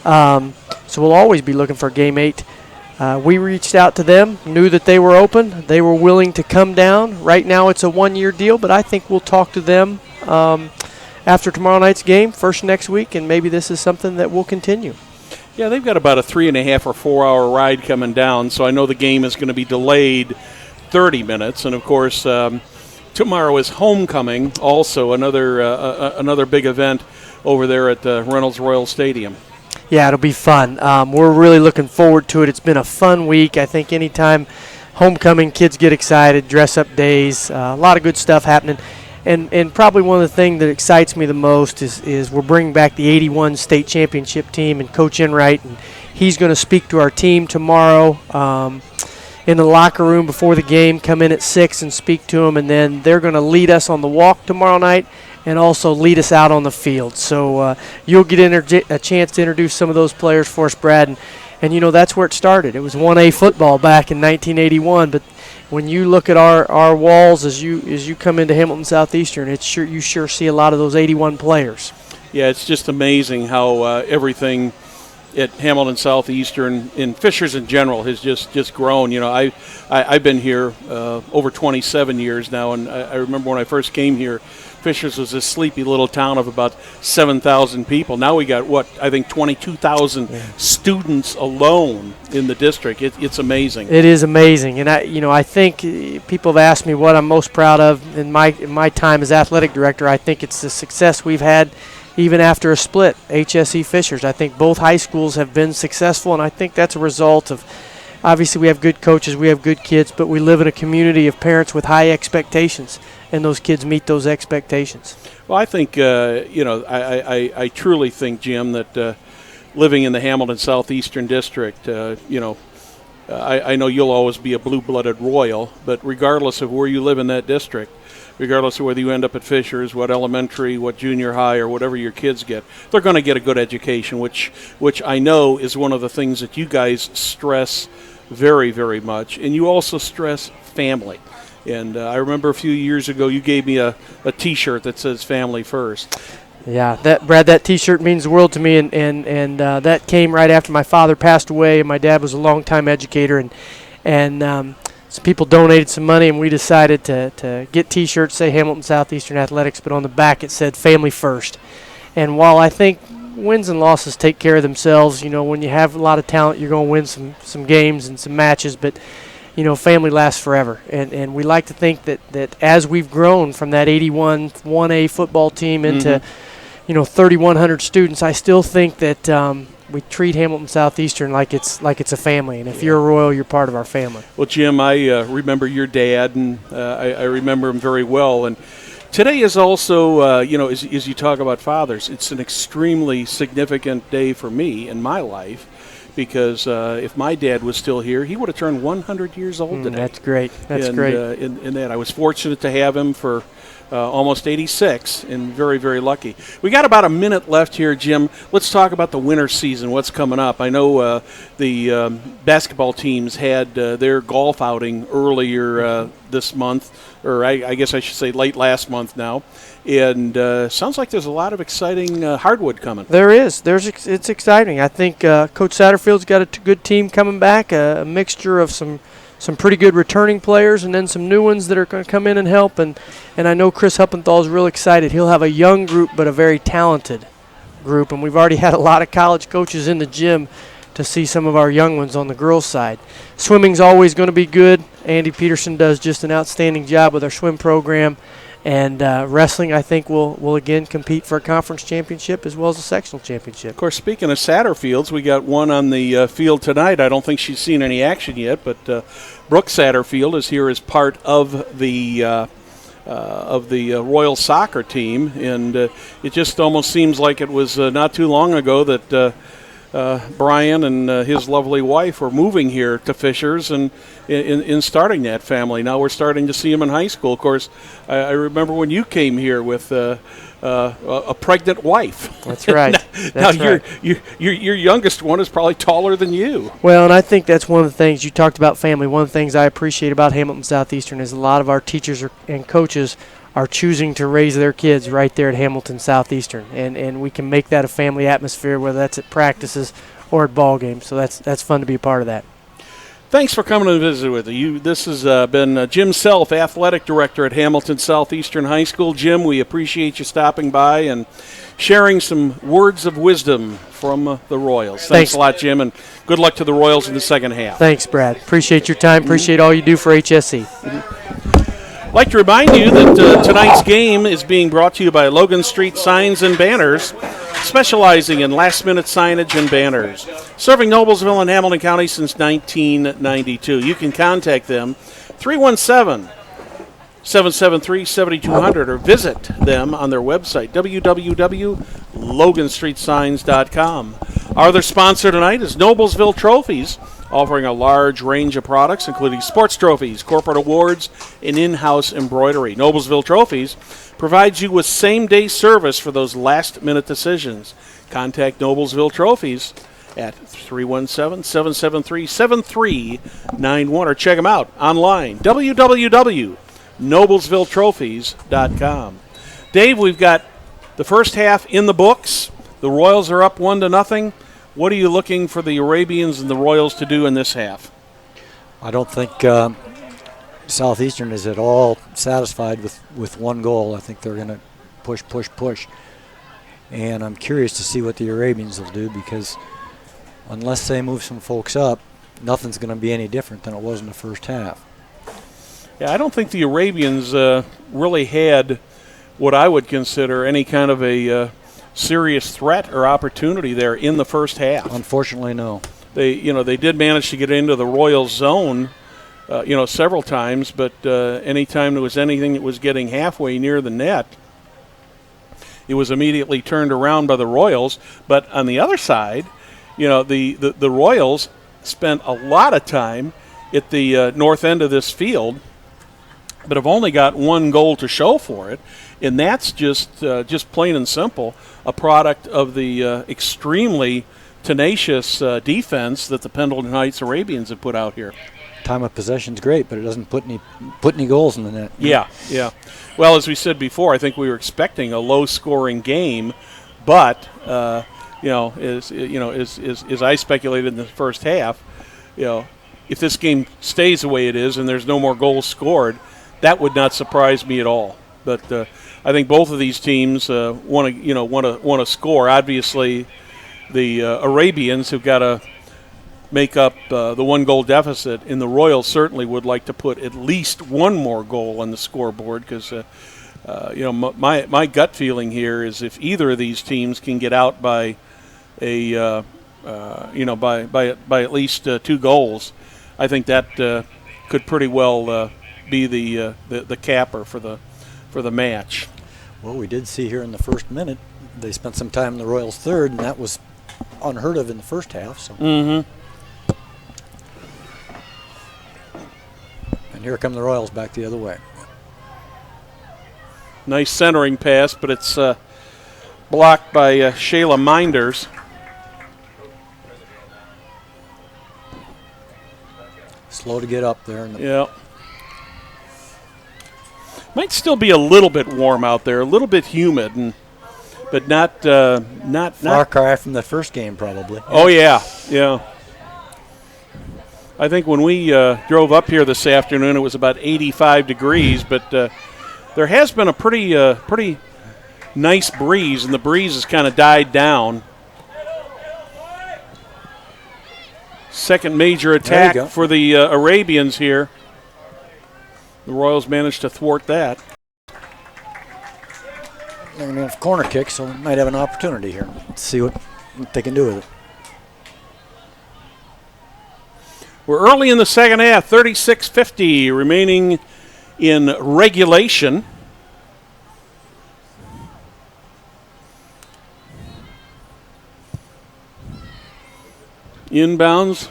So we'll always be looking for Game 8. We reached out to them, knew that they were open. They were willing to come down. Right now it's a 1-year deal, but I think we'll talk to them after tomorrow night's game, first next week, and maybe this is something that will continue. Yeah, they've got about a 3.5 or 4 hour ride coming down, so I know the game is going to be delayed 30 minutes. And, of course, tomorrow is homecoming, also another big event over there at Reynolds Royal Stadium. Yeah, it'll be fun. We're really looking forward to it. It's been a fun week. I think anytime homecoming, kids get excited, dress-up days, a lot of good stuff happening. And probably one of the things that excites me the most is we're bringing back the 81 state championship team and Coach Enright, and he's going to speak to our team tomorrow. in the locker room before the game, come in at 6 and speak to them, and then they're going to lead us on the walk tomorrow night and also lead us out on the field. So you'll get a chance to introduce some of those players for us, Brad. And you know, that's where it started. It was 1A football back in 1981, but when you look at our walls as you come into Hamilton Southeastern, you sure see a lot of those 81 players. Yeah, it's just amazing how everything at Hamilton Southeastern, in Fishers in general, has just grown. You know, I've been here over 27 years now, and I remember when I first came here, Fishers was this sleepy little town of about 7,000 people. Now we got, I think 22,000 students alone in the district. It's amazing. It is amazing, and I think people have asked me what I'm most proud of in my time as athletic director. I think it's the success we've had even after a split, HSE Fishers. I think both high schools have been successful, and I think that's a result of, obviously we have good coaches, we have good kids, but we live in a community of parents with high expectations, and those kids meet those expectations. Well, I think, I truly think, Jim, that living in the Hamilton Southeastern District, I know you'll always be a blue-blooded Royal, but regardless of where you live in that district, regardless of whether you end up at Fishers, what elementary, what junior high, or whatever your kids get, they're going to get a good education, which I know is one of the things that you guys stress very, very much. And you also stress family. And I remember a few years ago you gave me a T-shirt that says "Family First." Yeah, Brad, that T-shirt means the world to me, and that came right after my father passed away, and my dad was a longtime educator, and some people donated some money, and we decided to get T-shirts, say Hamilton Southeastern Athletics, but on the back it said "Family First." And while I think wins and losses take care of themselves, you know, when you have a lot of talent, you're going to win some games and some matches, but you know, family lasts forever. And we like to think that as we've grown from that 81 1A football team into, 3,100 students, I still think that we treat Hamilton Southeastern like it's a family. And if you're a Royal, you're part of our family. Well, Jim, I remember your dad, and I remember him very well. And today is also, as you talk about fathers, it's an extremely significant day for me in my life. Because if my dad was still here, he would have turned 100 years old today. That's great. That's great. In that, I was fortunate to have him for almost 86, and very, very lucky. We got about a minute left here, Jim. Let's talk about the winter season, what's coming up. I know the basketball teams had their golf outing earlier this month, or I guess I should say late last month now. And sounds like there's a lot of exciting hardwood coming. There is. It's exciting. I think Coach Satterfield's got a good team coming back, a mixture of some pretty good returning players and then some new ones that are going to come in and help. And I know Chris Huppenthal is real excited. He'll have a young group but a very talented group. And we've already had a lot of college coaches in the gym to see some of our young ones on the girls' side. Swimming's always going to be good. Andy Peterson does just an outstanding job with our swim program. And wrestling, I think, will again compete for a conference championship as well as a sectional championship. Of course, speaking of Satterfields, we got one on the field tonight. I don't think she's seen any action yet, but Brooke Satterfield is here as part of the Royal soccer team, and it just almost seems like it was not too long ago that Brian and his lovely wife were moving here to Fishers and in starting that family. Now we're starting to see them in high school. Of course, I remember when you came here with a pregnant wife. That's right. Now your youngest one is probably taller than you. Well, and I think that's one of the things you talked about family. One of the things I appreciate about Hamilton Southeastern is a lot of our teachers and coaches are choosing to raise their kids right there at Hamilton Southeastern, and we can make that a family atmosphere, whether that's at practices or at ball games. So that's fun to be a part of that. Thanks for coming to visit with you. This has been Jim Self, Athletic Director at Hamilton Southeastern High School. Jim, we appreciate you stopping by and sharing some words of wisdom from the Royals. Thanks a lot, Jim, and good luck to the Royals in the second half. Thanks, Brad. Appreciate your time. Appreciate all you do for HSE. I'd like to remind you that tonight's game is being brought to you by Logan Street Signs and Banners, specializing in last-minute signage and banners. Serving Noblesville and Hamilton County since 1992. You can contact them 317-773-7200 or visit them on their website, www.loganstreetsigns.com. Our other sponsor tonight is Noblesville Trophies, offering a large range of products, including sports trophies, corporate awards, and in-house embroidery. Noblesville Trophies provides you with same-day service for those last-minute decisions. Contact Noblesville Trophies at 317-773-7391 or check them out online, www.noblesvilletrophies.com. Dave, we've got the first half in the books. The Royals are up 1-0. What are you looking for the Arabians and the Royals to do in this half? I don't think Southeastern is at all satisfied with one goal. I think they're going to push. And I'm curious to see what the Arabians will do, because unless they move some folks up, nothing's going to be any different than it was in the first half. Yeah, I don't think the Arabians really had what I would consider any kind of a serious threat or opportunity there in the first half. Unfortunately, no. They did manage to get into the Royals zone, several times, but anytime there was anything that was getting halfway near the net, it was immediately turned around by the Royals. But on the other side, the Royals spent a lot of time at the north end of this field, but have only got one goal to show for it, and that's just plain and simple a product of the extremely tenacious defense that the Pendleton Heights Arabians have put out here. Time of possession's great, but it doesn't put any goals in the net. Yeah. Well, as we said before, I think we were expecting a low-scoring game, but as I speculated in the first half, if this game stays the way it is and there's no more goals scored, that would not surprise me at all. But I think both of these teams want to score. Obviously, the Arabians have got to make up the one-goal deficit, and the Royals certainly would like to put at least one more goal on the scoreboard, because my gut feeling here is if either of these teams can get out by by at least 2 goals, I think that could pretty well be the capper for the match. Well, we did see here in the first minute they spent some time in the Royals' third, and that was unheard of in the first half. So. Mm-hmm. And here come the Royals back the other way. Nice centering pass, but it's blocked by Shayla Minders. Slow to get up there. Yeah. Might still be a little bit warm out there, a little bit humid, but not far cry from the first game, probably. Oh yeah. I think when we drove up here this afternoon, it was about 85 degrees, but there has been a pretty nice breeze, and the breeze has kind of died down. Second major attack for the Arabians here. The Royals managed to thwart that. They're going to have corner kick, so they might have an opportunity here. Let's see what they can do with it. We're early in the second half, 36:50 remaining in regulation. Inbounds.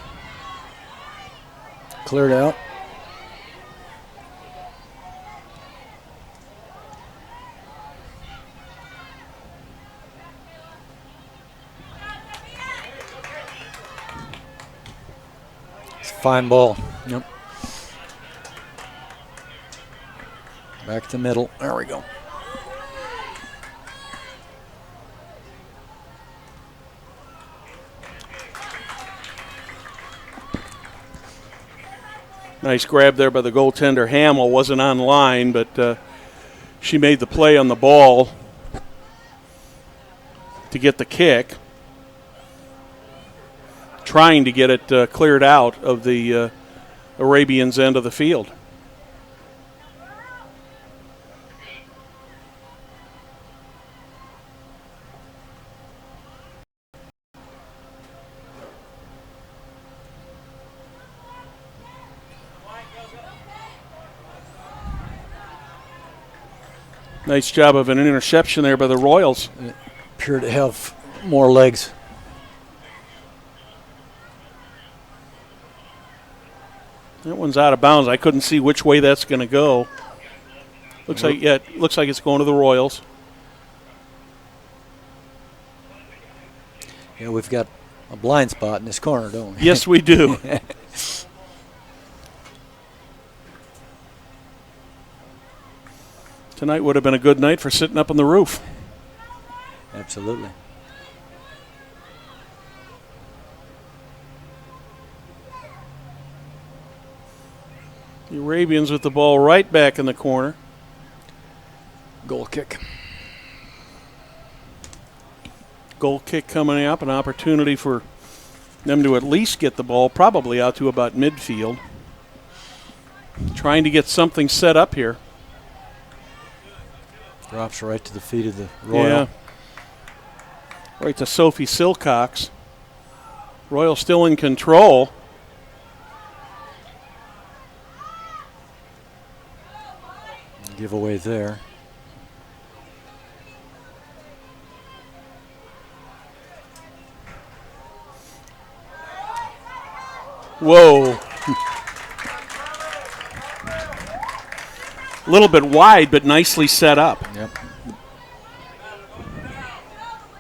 Cleared out. Fine ball. Yep. Back to the middle. There we go. Nice grab there by the goaltender. Hamill wasn't on line, but she made the play on the ball to get the kick, trying to get it cleared out of the Arabians' end of the field. Nice job of an interception there by the Royals. It appeared to have more legs. That one's out of bounds. I couldn't see which way that's going to go. Looks like it's going to the Royals. Yeah, we've got a blind spot in this corner, don't we? Yes, we do. Tonight would have been a good night for sitting up on the roof. Absolutely. The Arabians with the ball right back in the corner. Goal kick. Goal kick coming up, an opportunity for them to at least get the ball probably out to about midfield. Trying to get something set up here. Drops right to the feet of the Royal. Yeah. Right to Sophie Silcox. Royal still in control. Giveaway there. Whoa. A little bit wide, but nicely set up. Yep.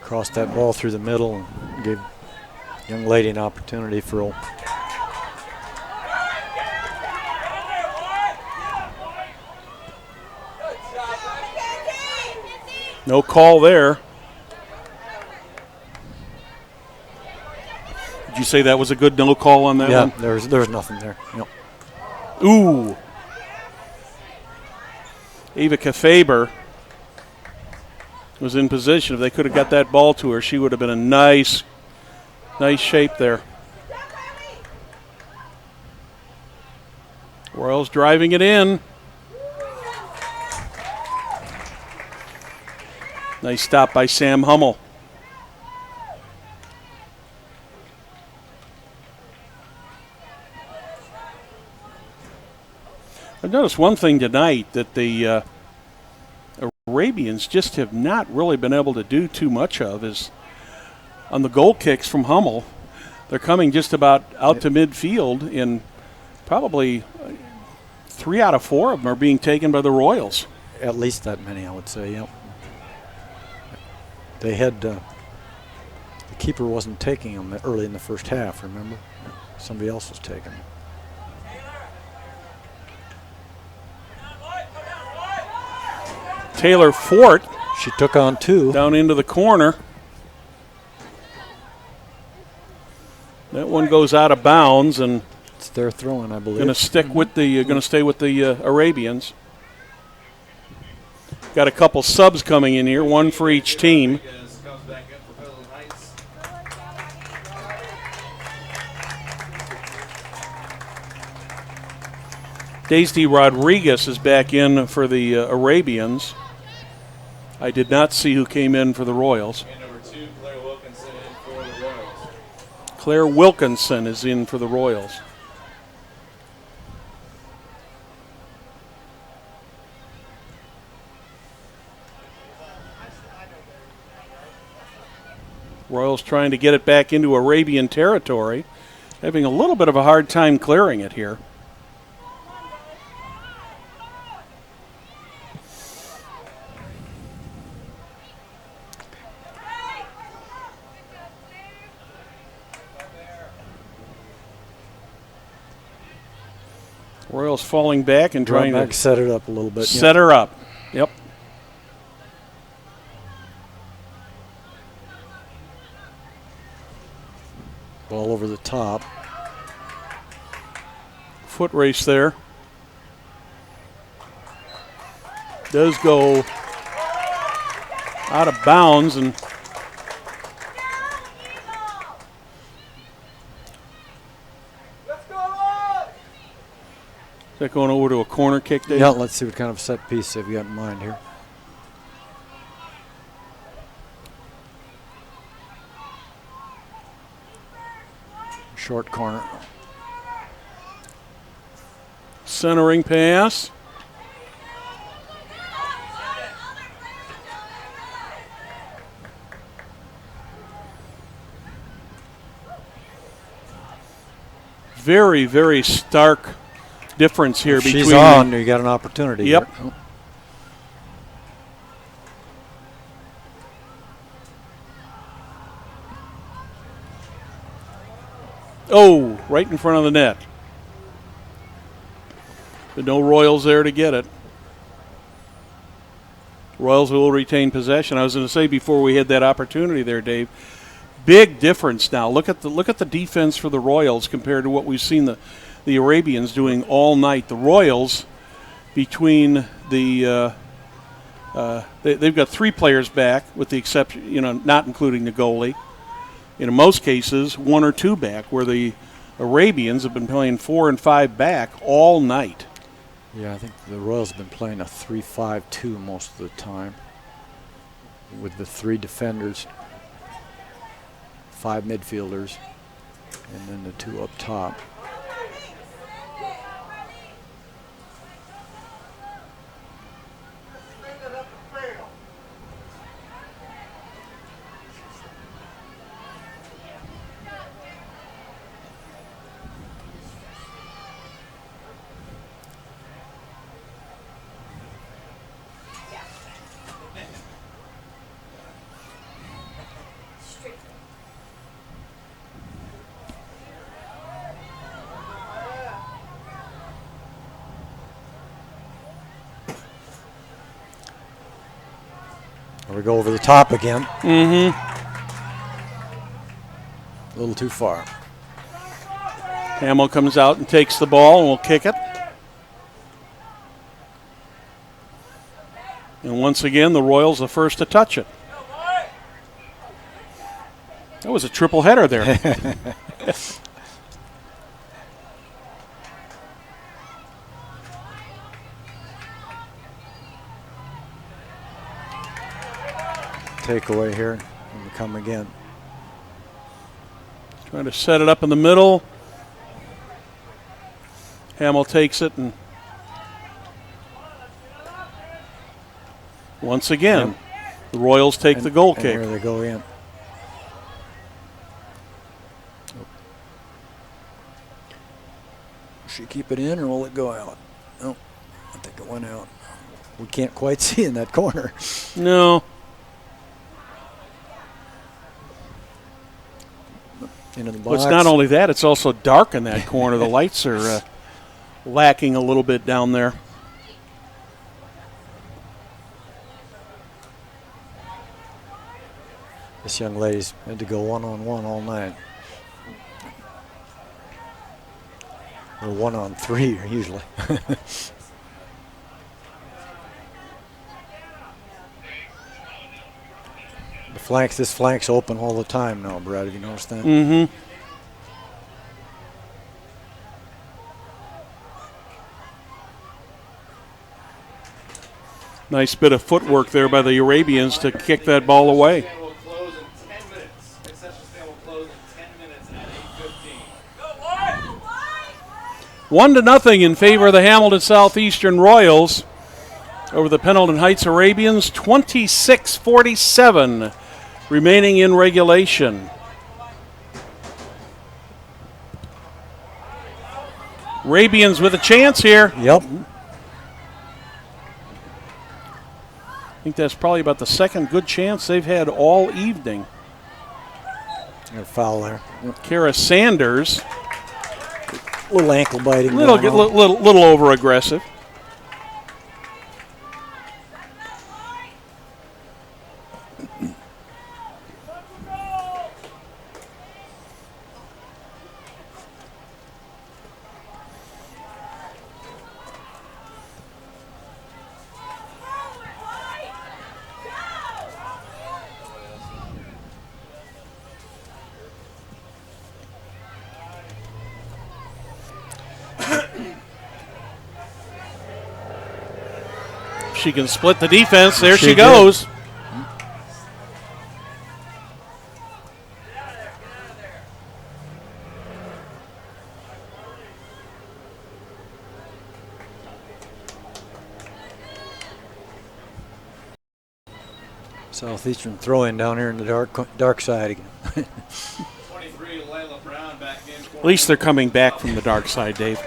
Crossed that ball through the middle and gave young lady an opportunity for a no call there. Did you say that was a good no call on that one? Yeah, there's nothing there. Yep. Ooh. Eva Faber was in position. If they could have got that ball to her, she would have been a nice shape there. Royals driving it in. Nice stop by Sam Hummel. I've noticed one thing tonight that the Arabians just have not really been able to do too much of is on the goal kicks from Hummel. They're coming just about out to midfield, and probably 3 out of 4 of them are being taken by the Royals. At least that many, I would say, yep. They had, the keeper wasn't taking them early in the first half, remember? Somebody else was taking them. Taylor Fort. She took on 2. Down into the corner. That one goes out of bounds, and it's their throwing, I believe. Going to stay with the Arabians. Got a couple subs coming in here, one for each team. Daisy Rodriguez is back in for the Arabians. I did not see who came in for the Royals. And number 2, Claire Wilkinson in for the Royals. Claire Wilkinson is in for the Royals. Royals trying to get it back into Arabian territory. Having a little bit of a hard time clearing it here. Royals falling back and trying to set it up a little bit. Set her up. Yep. Ball over the top. Foot race there. Does go out of bounds, and is that going over to a corner kick, Dave? Yeah, let's see what kind of set piece they've got in mind here. Short corner. Centering pass. Very, very stark difference here if between. she's on, you got an opportunity. Yep. Here. Oh, right in front of the net. But no Royals there to get it. Royals will retain possession. I was going to say before we had that opportunity there, Dave, big difference now. Look at the defense for the Royals compared to what we've seen the Arabians doing all night. The Royals, between the they've got 3 players back, with the exception, not including the goalie. In most cases, 1 or 2 back, where the Arabians have been playing 4 and 5 back all night. Yeah, I think the Royals have been playing a 3-5-2 most of the time, with the 3 defenders, 5 midfielders, and then the 2 up top. We go over the top again. Mm-hmm. A little too far. Hamill comes out and takes the ball and will kick it. And once again, the Royals the first to touch it. That was a triple header there. Takeaway here, and we come again. Trying to set it up in the middle. Hamill takes it, and once again, the Royals take the goal kick. Here they go in. Will she keep it in, or will it go out? Oh, I think it went out. We can't quite see in that corner. No. Into the box. Well, it's not only that, it's also dark in that corner. The lights are lacking a little bit down there. This young lady's had to go one-on-one all night. Or 1-on-3 usually. This flank's open all the time now, Brad. Have you noticed that? Mm-hmm. Nice bit of footwork there by the Arabians to kick that ball away. 1-0 in favor of the Hamilton Southeastern Royals over the Pendleton Heights Arabians. 26-47 remaining in regulation. Arabians with a chance here. Yep. I think that's probably about the second good chance they've had all evening. A foul there. Kara Sanders. A little ankle biting. Little over aggressive. She can split the defense. There she goes. Southeastern throwing down here in the dark side again. 23, Layla Brown back in. At least they're coming back from the dark side, Dave.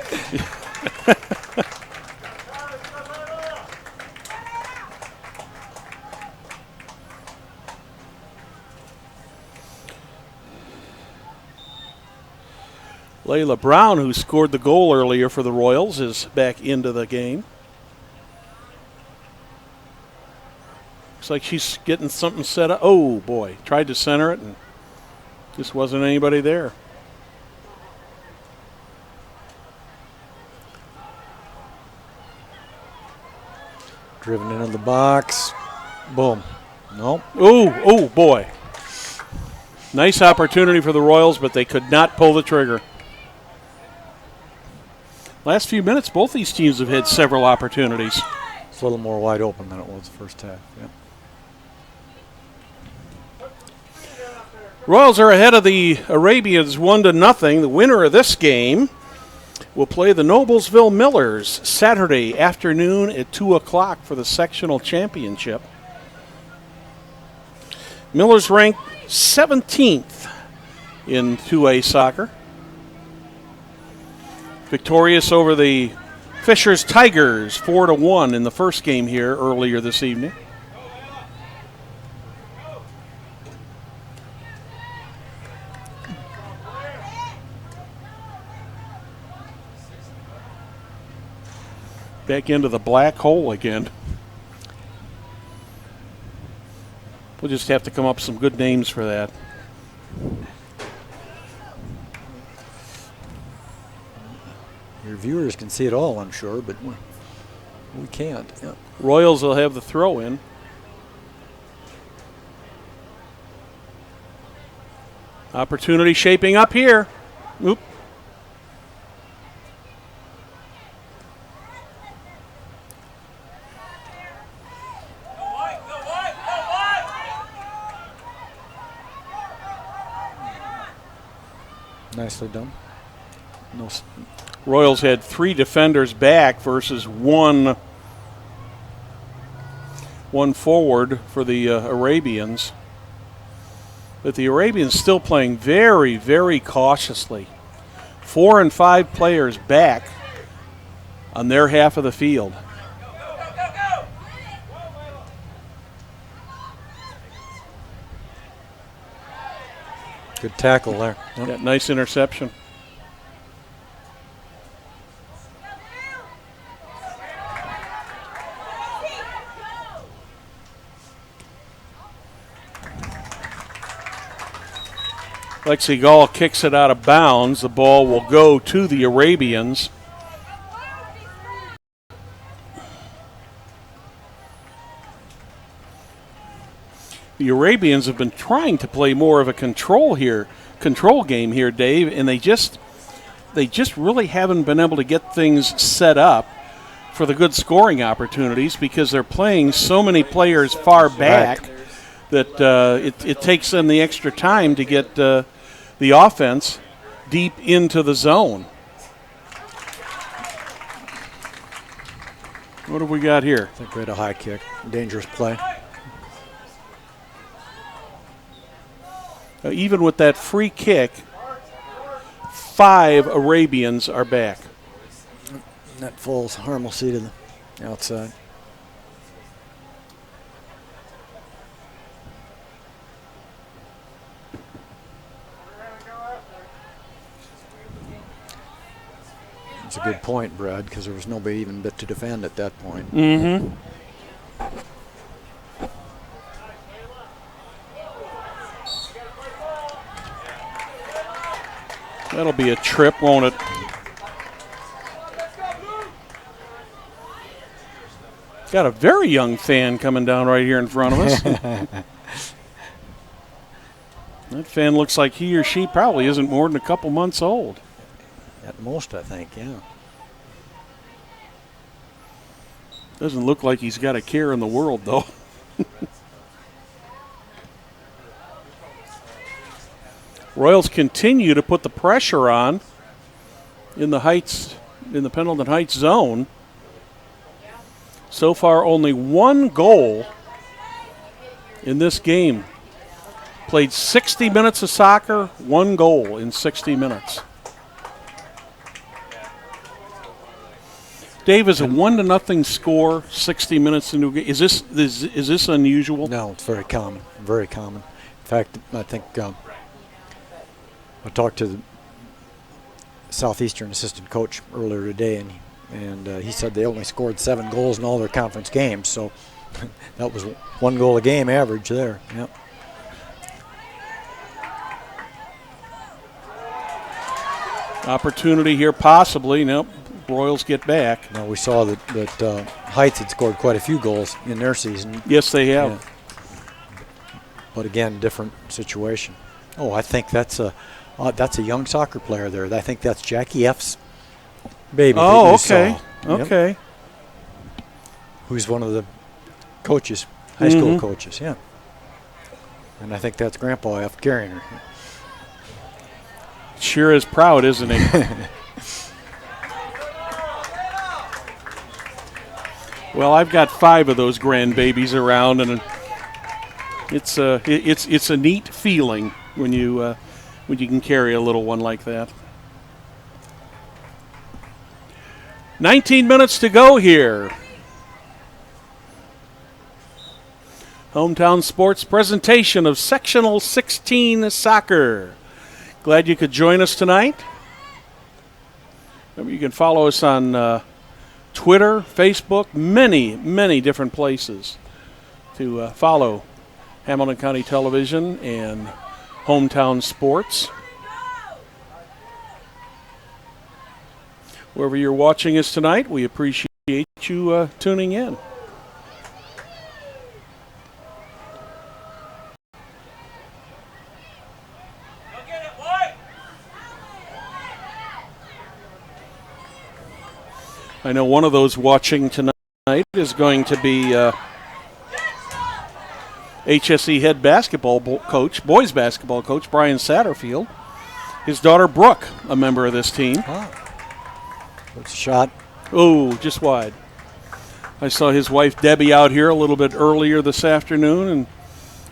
Layla Brown, who scored the goal earlier for the Royals, is back into the game. Looks like she's getting something set up. Oh, boy. Tried to center it, and just wasn't anybody there. Driven into the box. Boom. Nope. Oh, boy. Nice opportunity for the Royals, but they could not pull the trigger. Last few minutes, both these teams have had several opportunities. It's a little more wide open than it was the first half. Yeah. Royals are ahead of the Arabians 1-0. The winner of this game will play the Noblesville Millers Saturday afternoon at 2 o'clock for the sectional championship. Millers ranked 17th in 2A soccer. Victorious over the Fishers Tigers 4-1 in the first game here earlier this evening. Back into the black hole again. We'll just have to come up with some good names for that. Your viewers can see it all, I'm sure, but we can't. Yeah. Royals will have the throw in. Opportunity shaping up here. Oop. Nicely done. No. Royals had 3 defenders back versus one forward for the Arabians. But the Arabians still playing very, very cautiously. 4 and 5 players back on their half of the field. Good tackle there. Yep. Yeah, nice interception. Lexi Gall kicks it out of bounds. The ball will go to the Arabians. The Arabians have been trying to play more of a control game here, Dave, and they just really haven't been able to get things set up for the good scoring opportunities because they're playing so many players far back that it takes them the extra time to get the offense deep into the zone. What have we got here? I think we had a high kick. Dangerous play. Even with that free kick, 5 Arabians are back. That falls harmlessly to the outside. That's a good point, Brad, because there was nobody even bit to defend at that point. Mm-hmm. That'll be a trip, won't it? Got a very young fan coming down right here in front of us. That fan looks like he or she probably isn't more than a couple months old. At most, I think, yeah. Doesn't look like he's got a care in the world, though. Royals continue to put the pressure on in the Pendleton Heights zone. So far, only 1 goal in this game. Played 60 minutes of soccer, 1 goal in 60 minutes. Dave, is a 1-0 score, 60 minutes into a game? Is this unusual? No, it's very common. Very common. In fact, I think I talked to the Southeastern assistant coach earlier today, and he said they only scored 7 goals in all their conference games. So that was 1 goal a game average there. Yep. Opportunity here, possibly. Nope. Royals get back. Now we saw that Heights had scored quite a few goals in their season. Yes, they have. Yeah. But again, different situation. Oh, I think that's a young soccer player there. I think that's Jackie F's baby. Oh, okay. Okay. Yep. Who's one of the coaches, high school coaches, yeah. And I think that's Grandpa F carrying her. Sure is proud, isn't he? Well, I've got 5 of those grandbabies around, and it's a neat feeling when you can carry a little one like that. 19 minutes to go here. Hometown Sports presentation of Sectional 16 Soccer. Glad you could join us tonight. Remember, you can follow us on Twitter, Facebook, many different places to follow Hamilton County Television and Hometown Sports. Wherever you're watching us tonight, we appreciate you tuning in. I know one of those watching tonight is going to be HSE head basketball coach, boys basketball coach, Brian Satterfield. His daughter, Brooke, a member of this team. It's a shot. Oh, just wide. I saw his wife, Debbie, out here a little bit earlier this afternoon, and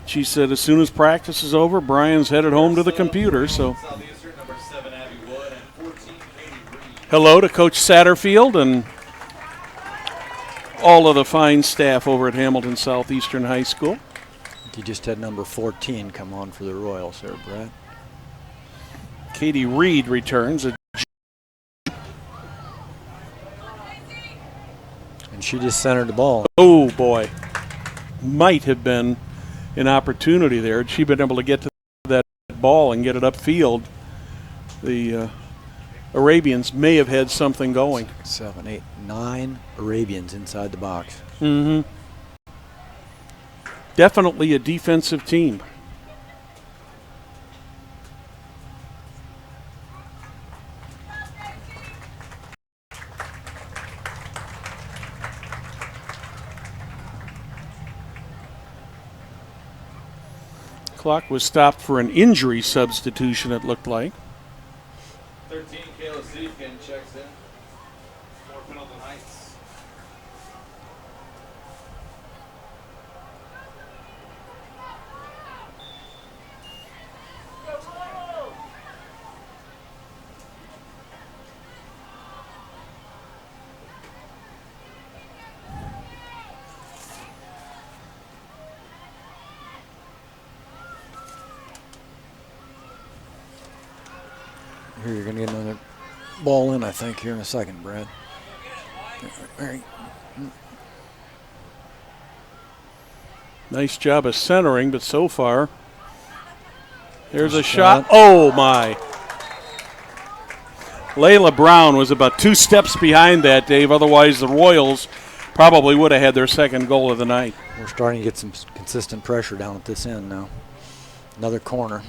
she said as soon as practice is over, Brian's headed home to the computer. So hello to Coach Satterfield and all of the fine staff over at Hamilton Southeastern High School. You just had number 14 come on for the Royals there, Brad. Katie Reed returns. And she just centered the ball. Oh, boy. Might have been an opportunity there. Had she been able to get to that ball and get it upfield, the Arabians may have had something going. 7, 8, 9 Arabians inside the box. Mm-hmm. Definitely a defensive team. Clock was stopped for an injury substitution, it looked like. 13, Kayla Siefkin checks in for Pendleton Heights. Here, you're going to get another ball in, I think, here in a second, Brad. All right. Nice job of centering, but so far, there's a shot. Oh, my. Layla Brown was about 2 steps behind that, Dave. Otherwise, the Royals probably would have had their second goal of the night. We're starting to get some consistent pressure down at this end now. Another corner.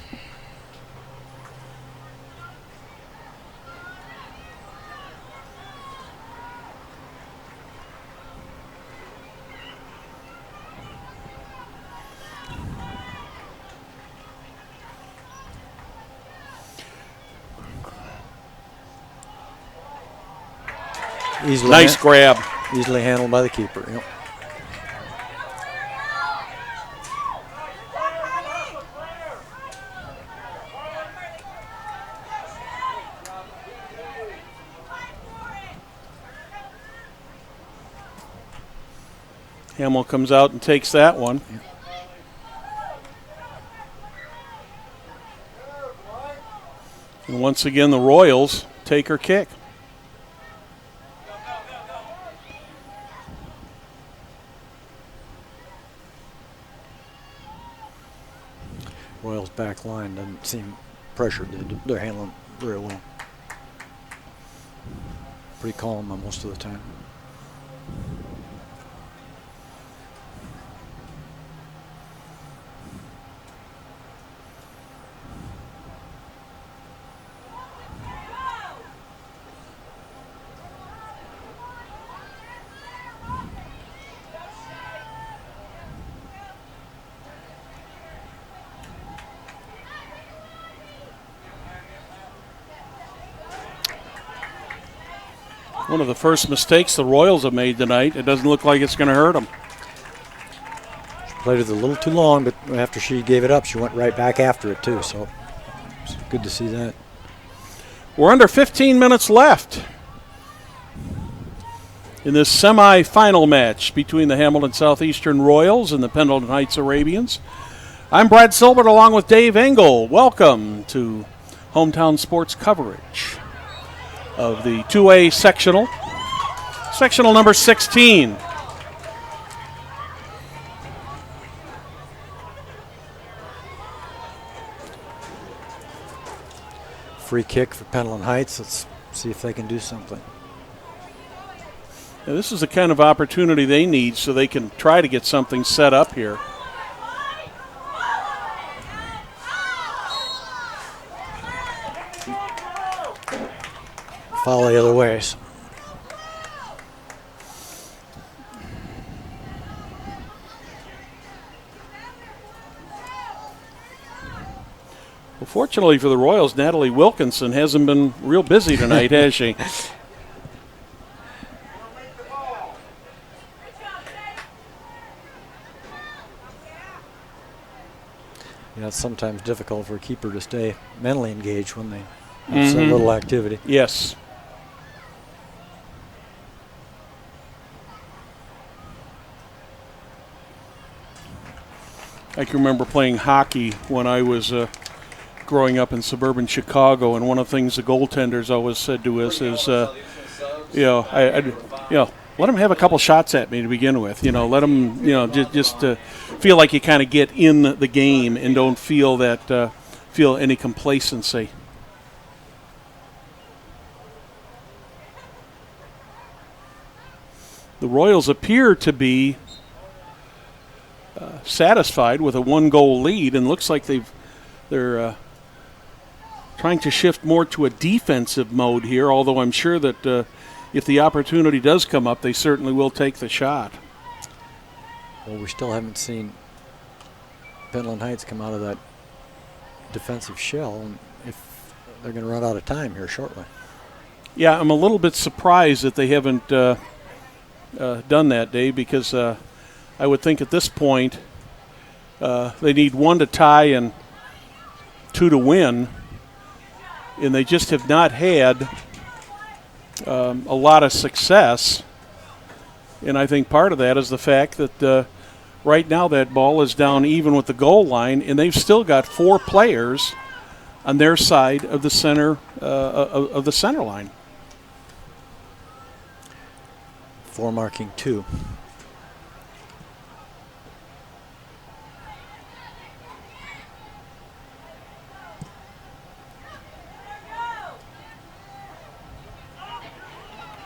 Nice grab. Easily handled by the keeper. Yep. Hamill comes out and takes that one. And once again, the Royals take her kick. Royals back line doesn't seem pressured. They're handling very well. Pretty calm most of the time. One of the first mistakes the Royals have made tonight. It doesn't look like it's going to hurt them. She played it a little too long, but after she gave it up, she went right back after it too, so it's good to see that. We're under 15 minutes left in this semi-final match between the Hamilton Southeastern Royals and the Pendleton Heights Arabians. I'm Brad Silbert along with Dave Engel. Welcome to Hometown Sports coverage of the 2A sectional. Sectional number 16. Free kick for Pendleton Heights. Let's see if they can do something. Now, this is the kind of opportunity they need so they can try to get something set up here. Foul the other way. Well, fortunately for the Royals, Natalie Wilkinson hasn't been real busy tonight, has she? Yeah, it's sometimes difficult for a keeper to stay mentally engaged when they have so little activity. Yes. I can remember playing hockey when I was growing up in suburban Chicago, and one of the things the goaltenders always said to us is, let them have a couple shots at me to begin with. Let them, just feel like you kind of get in the game and don't feel any complacency. The Royals appear to be satisfied with a one-goal lead, and looks like they're trying to shift more to a defensive mode here, although I'm sure that if the opportunity does come up, they certainly will take the shot. Well, we still haven't seen Pendleton Heights come out of that defensive shell, and if they're going to run out of time here shortly. Yeah, I'm a little bit surprised that they haven't done that, Dave, because I would think at this point they need 1 to tie and 2 to win, and they just have not had a lot of success. And I think part of that is the fact that right now that ball is down even with the goal line, and they've still got 4 players on their side of the center of the center line. 4 marking 2.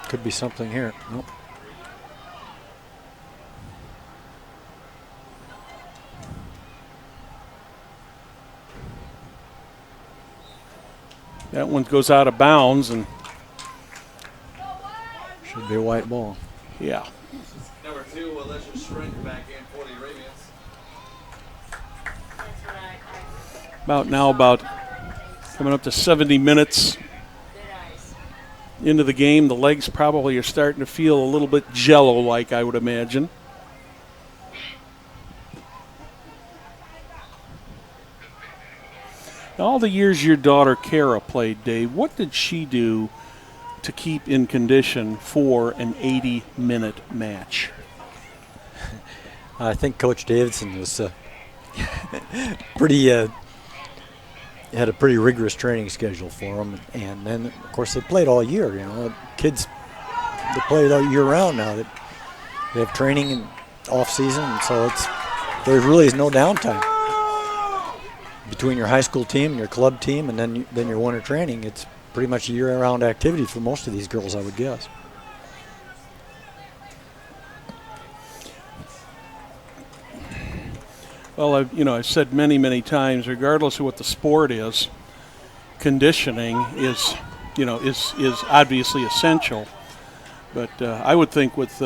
Could be something here. Nope. That one goes out of bounds, and should be a white ball. Yeah. Number 2, Alicia Shrink back in for the Arabians. About coming up to 70 minutes into the game. The legs probably are starting to feel a little bit jello-like, I would imagine. All the years your daughter Kara played, Dave, what did she do to keep in condition for an 80-minute match? I think Coach Davidson was pretty had a pretty rigorous training schedule for them, and then of course they played all year. You know, kids they play all year round now. They have training and off season, and so there really is no downtime between your high school team and your club team, and then your winter training. It's pretty much a year-round activity for most of these girls, I would guess. Well, I've said many times, regardless of what the sport is, conditioning is obviously essential. But I would think with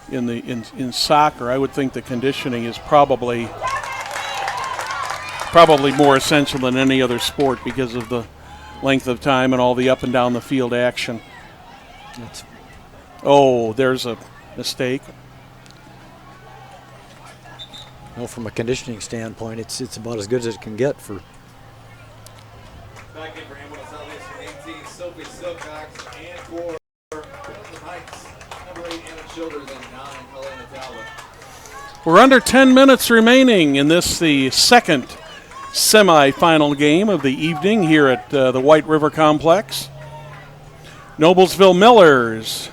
in soccer, I would think the conditioning is probably more essential than any other sport because of the length of time and all the up and down the field action. There's a mistake. Well, from a conditioning standpoint, it's about as good as it can get for. Back in for Hamilton Southeastern 18, Sophie Silcox, and for Pendleton Heights, number 8, Anna Childers, and 9, Helena Talbot. We're under 10 minutes remaining in this, the second semifinal game of the evening here at the White River Complex. Noblesville Millers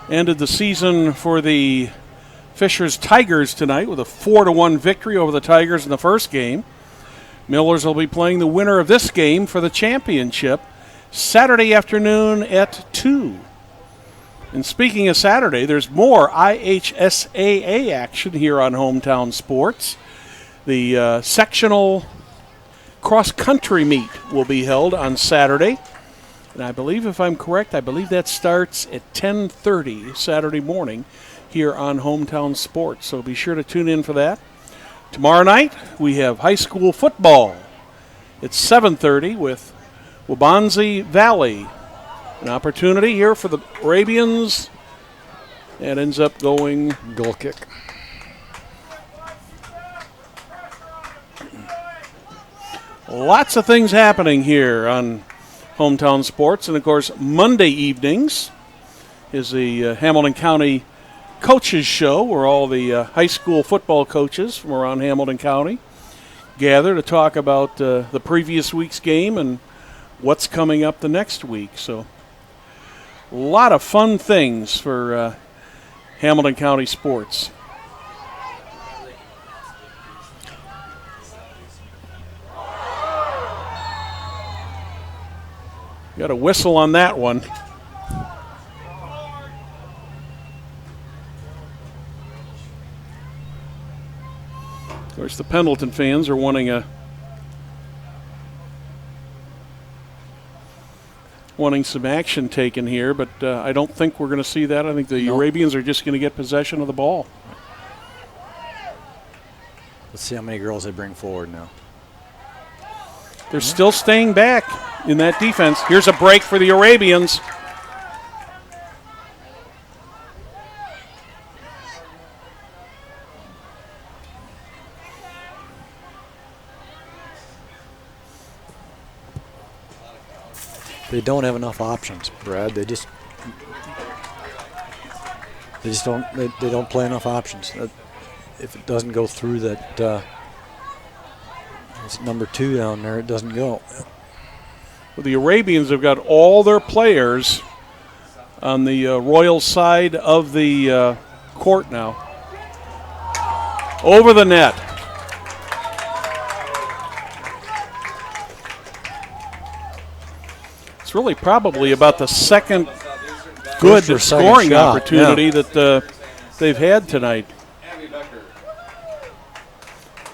ended the season for the Fishers Tigers tonight with a 4-1 victory over the Tigers in the first game. Millers will be playing the winner of this game for the championship Saturday afternoon at 2. And speaking of Saturday, there's more IHSAA action here on Hometown Sports. The sectional cross-country meet will be held on Saturday. And I believe, if I'm correct, that starts at 10:30 Saturday morning here on Hometown Sports. So be sure to tune in for that. Tomorrow night, we have high school football. It's 7:30 with Wabansie Valley. An opportunity here for the Arabians. That ends up going goal kick. Lots of things happening here on Hometown Sports. And, of course, Monday evenings is the Hamilton County Coaches Show, where all the high school football coaches from around Hamilton County gather to talk about the previous week's game and what's coming up the next week. So a lot of fun things for Hamilton County sports. Got a whistle on that one. Of course, the Pendleton fans are wanting some action taken here, but I don't think we're going to see that. I think the Arabians are just going to get possession of the ball. Let's see how many girls they bring forward now. They're still staying back in that defense. Here's a break for the Arabians. They don't have enough options, Brad. They don't play enough options. If it doesn't go through that, it's number 2 down there, it doesn't go. Well, the Arabians have got all their players on the Royal side of the court now. Over the net. It's really probably about the second good scoring opportunity that they've had tonight.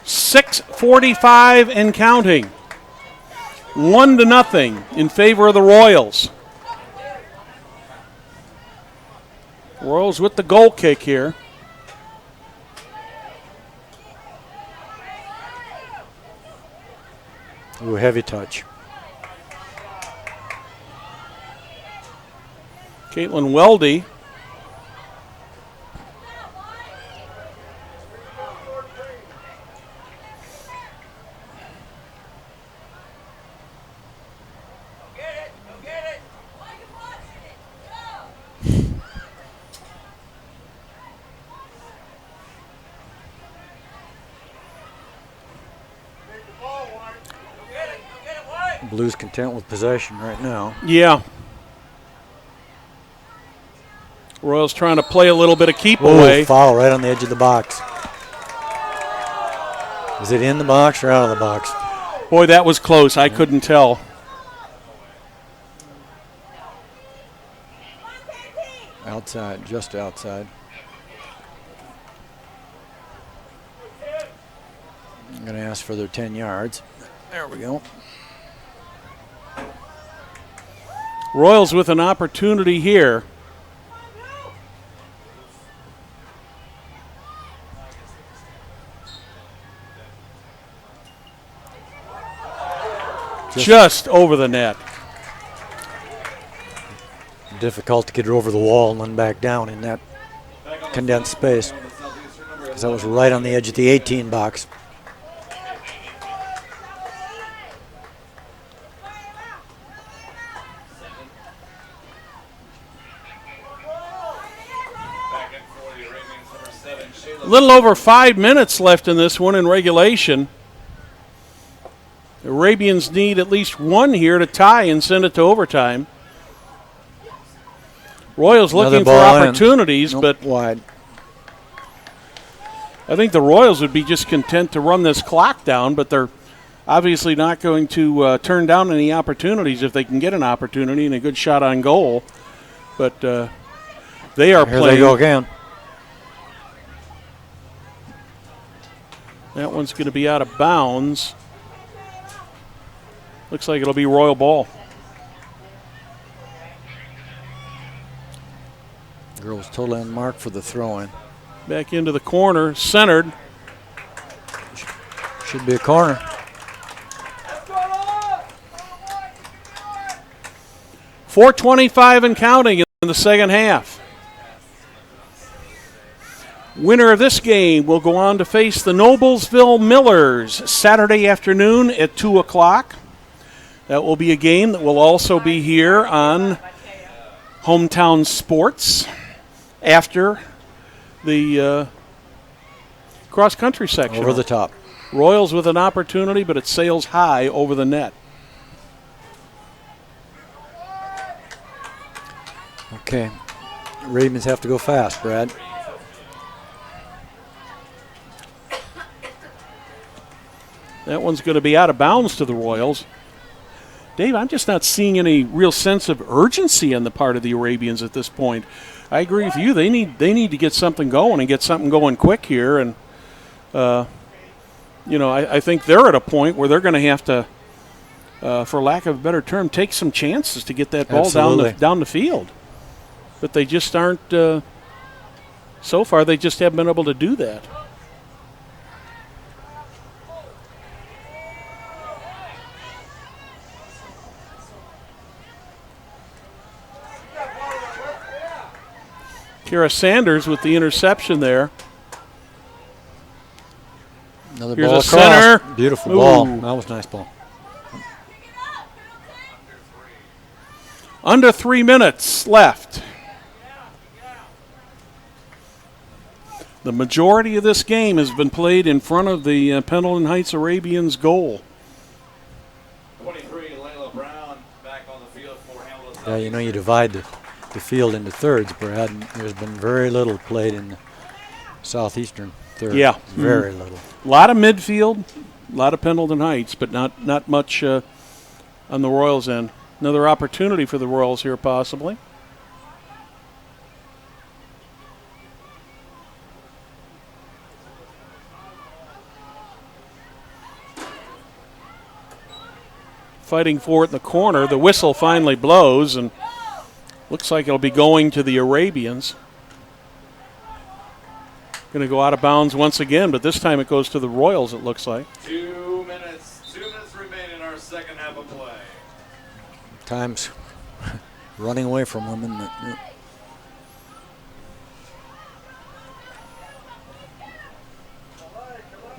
6:45 and counting. 1-0 in favor of the Royals. Royals with the goal kick here. Ooh, heavy touch. Caitlin Weldy. Blues content with possession right now. Yeah. Royals trying to play a little bit of keep away. Foul right on the edge of the box. Is it in the box or out of the box? Boy, that was close. I couldn't tell. Outside, just outside. I'm going to ask for their 10 yards. There we go. Royals with an opportunity here. Just over the net. Difficult to get it over the wall and then back down in that condensed space, because that was right on the edge of the 18 box. A little over 5 minutes left in this one in regulation. The Arabians need at least one here to tie and send it to overtime. Royals looking for opportunities, but wide. I think the Royals would be just content to run this clock down, but they're obviously not going to turn down any opportunities if they can get an opportunity and a good shot on goal. But they are Here playing. They go again. That one's going to be out of bounds. Looks like it'll be Royal ball. Girls totally unmarked for the throw-in. Back into the corner, centered. Should be a corner. .425 and counting in the second half. Winner of this game will go on to face the Noblesville Millers Saturday afternoon at 2 o'clock. That will be a game that will also be here on Hometown Sports after the cross-country section. Over the top. Royals with an opportunity, but it sails high over the net. Okay. Ravens have to go fast, Brad. That one's going to be out of bounds to the Royals. Dave, I'm just not seeing any real sense of urgency on the part of the Arabians at this point. I agree with you. They need to get something going and get something going quick here. And, I think they're at a point where they're going to have to, for lack of a better term, take some chances to get that ball down the field. But they just aren't, so far, they just haven't been able to do that. Kira Sanders with the interception there. Another Here's ball a across. center. Beautiful Ooh. ball. That was a nice ball. Under 3 minutes left. The majority of this game has been played in front of the Pendleton Heights Arabians goal. 23, Layla Brown back on the field for Hamilton. Yeah, you divide the field into thirds, Brad. And there's been very little played in the Southeastern third. Yeah. Very little. A lot of midfield, a lot of Pendleton Heights, but not much on the Royals' end. Another opportunity for the Royals here, possibly. Fighting for it in the corner. The whistle finally blows, and looks like it'll be going to the Arabians. Going to go out of bounds once again, but this time it goes to the Royals, it looks like. 2 minutes remain in our second half of play. Time's running away from them, isn't it?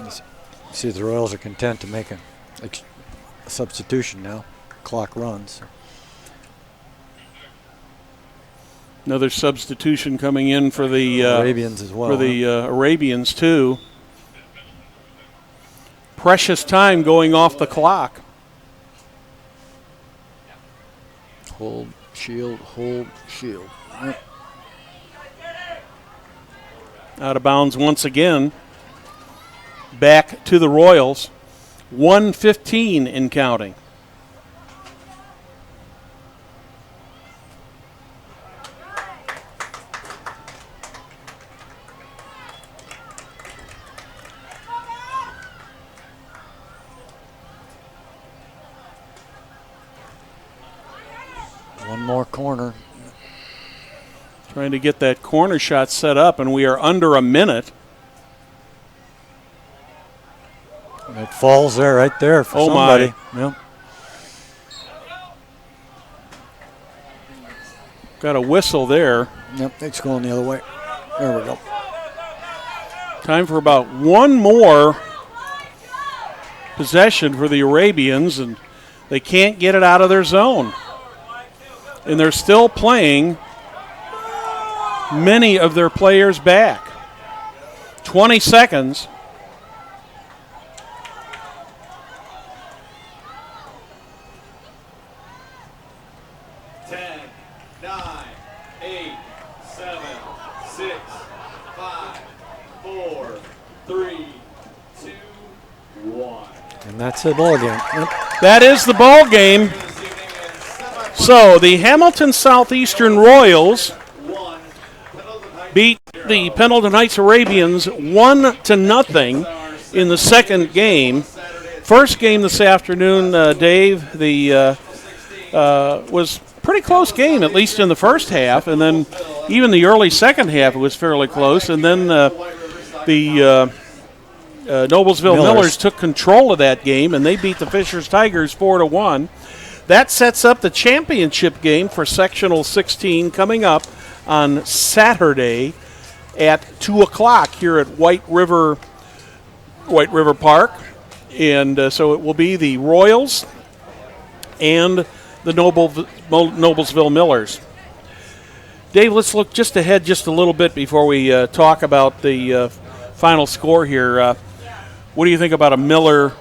You see the Royals are content to make a substitution now. Clock runs. Another substitution coming in for the Arabians as well. For the Arabians too. Precious time going off the clock. hold, shield, hold, shield. Yep. Out of bounds once again. Back to the Royals. 1:15 in counting. One more corner. Trying to get that corner shot set up, and we are under a minute. It falls there, right there for somebody. Yep. Got a whistle there. Yep, it's going the other way. There we go. Time for about one more possession for the Arabians, and they can't get it out of their zone. And they're still playing many of their players back. 20 seconds. And that's the ball game. Yep. That is the ball game. So the Hamilton Southeastern Royals beat the Pendleton Heights Arabians 1-0 in the second game. First game this afternoon, Dave, was pretty close game, at least in the first half, and then even the early second half it was fairly close, and then the Noblesville Millers took control of that game, and they beat the Fishers Tigers 4-1. That sets up the championship game for Sectional 16 coming up on Saturday at 2 o'clock here at White River Park. And so it will be the Royals and the Noblesville Millers. Dave, let's look just ahead just a little bit before we talk about the final score here. What do you think about a Miller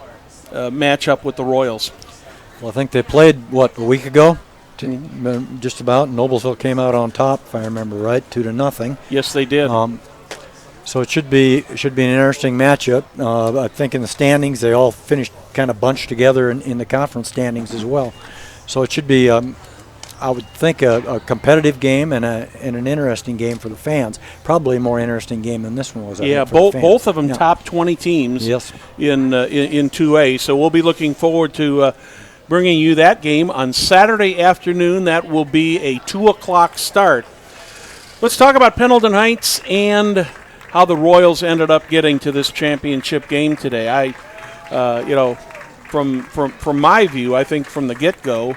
matchup with the Royals? Well, I think they played, a week ago? Just about. Noblesville came out on top, if I remember right, 2-0. Yes, they did. So it should be an interesting matchup. I think in the standings, they all finished kind of bunched together in the conference standings as well. So it should be, I would think, a competitive game and an interesting game for the fans. Probably a more interesting game than this one was. Yeah, both of them top 20 teams. Yes. in 2A. So we'll be looking forward to bringing you that game on Saturday afternoon. That will be a 2 o'clock start. Let's talk about Pendleton Heights and how the Royals ended up getting to this championship game today. From my view, I think from the get-go,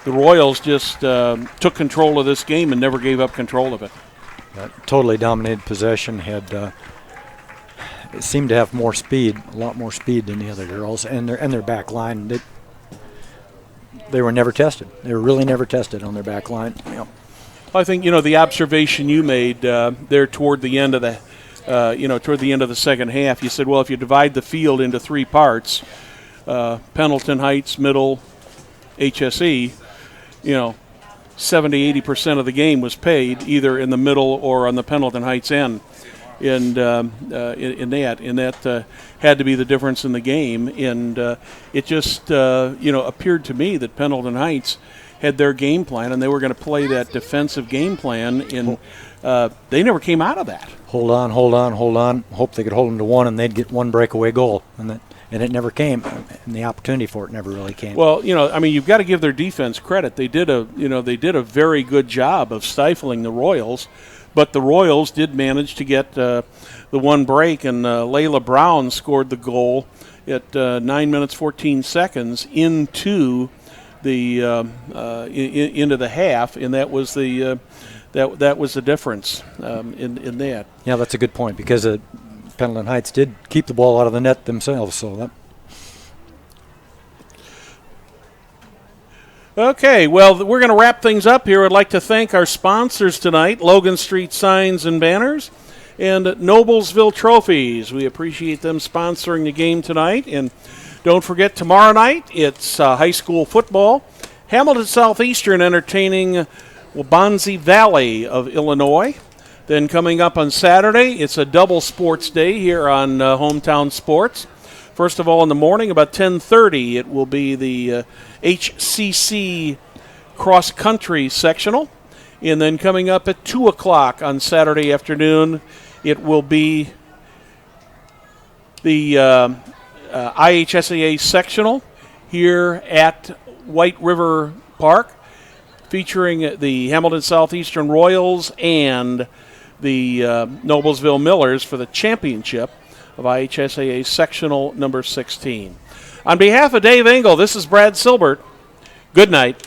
the Royals just took control of this game and never gave up control of it. Totally dominated possession. It seemed to have more speed, a lot more speed than the other girls, and their back line. They were never tested. They were really never tested on their back line. Yep. I think the observation you made there toward the end of the second half. You said, well, if you divide the field into three parts, Pendleton Heights, Middle, HSE, 70-80% of the game was paid either in the middle or on the Pendleton Heights end. And that had to be the difference in the game. And it just appeared to me that Pendleton Heights had their game plan, and they were going to play that defensive game plan, and they never came out of that. Hold on. Hope they could hold them to one, and they'd get one breakaway goal, and it never came, and the opportunity for it never really came. Well, you've got to give their defense credit. They did a very good job of stifling the Royals, but the Royals did manage to get the one break, and Layla Brown scored the goal at 9 minutes 14 seconds into the into the half, and that was the difference in that. Yeah, that's a good point, because Pendleton Heights did keep the ball out of the net themselves. So Okay, well, we're going to wrap things up here. I'd like to thank our sponsors tonight, Logan Street Signs and Banners and Noblesville Trophies. We appreciate them sponsoring the game tonight. And don't forget, tomorrow night it's high school football Hamilton Southeastern entertaining Waubonsie Valley of Illinois. Then coming up on Saturday, it's a double sports day here on Hometown Sports. First of all, in the morning, about 10:30, it will be the HCC cross-country sectional. And then coming up at 2 o'clock on Saturday afternoon, it will be the IHSAA sectional here at White River Park, featuring the Hamilton Southeastern Royals and the Noblesville Millers for the championship of IHSAA sectional number 16. On behalf of Dave Engel, this is Brad Silbert. Good night.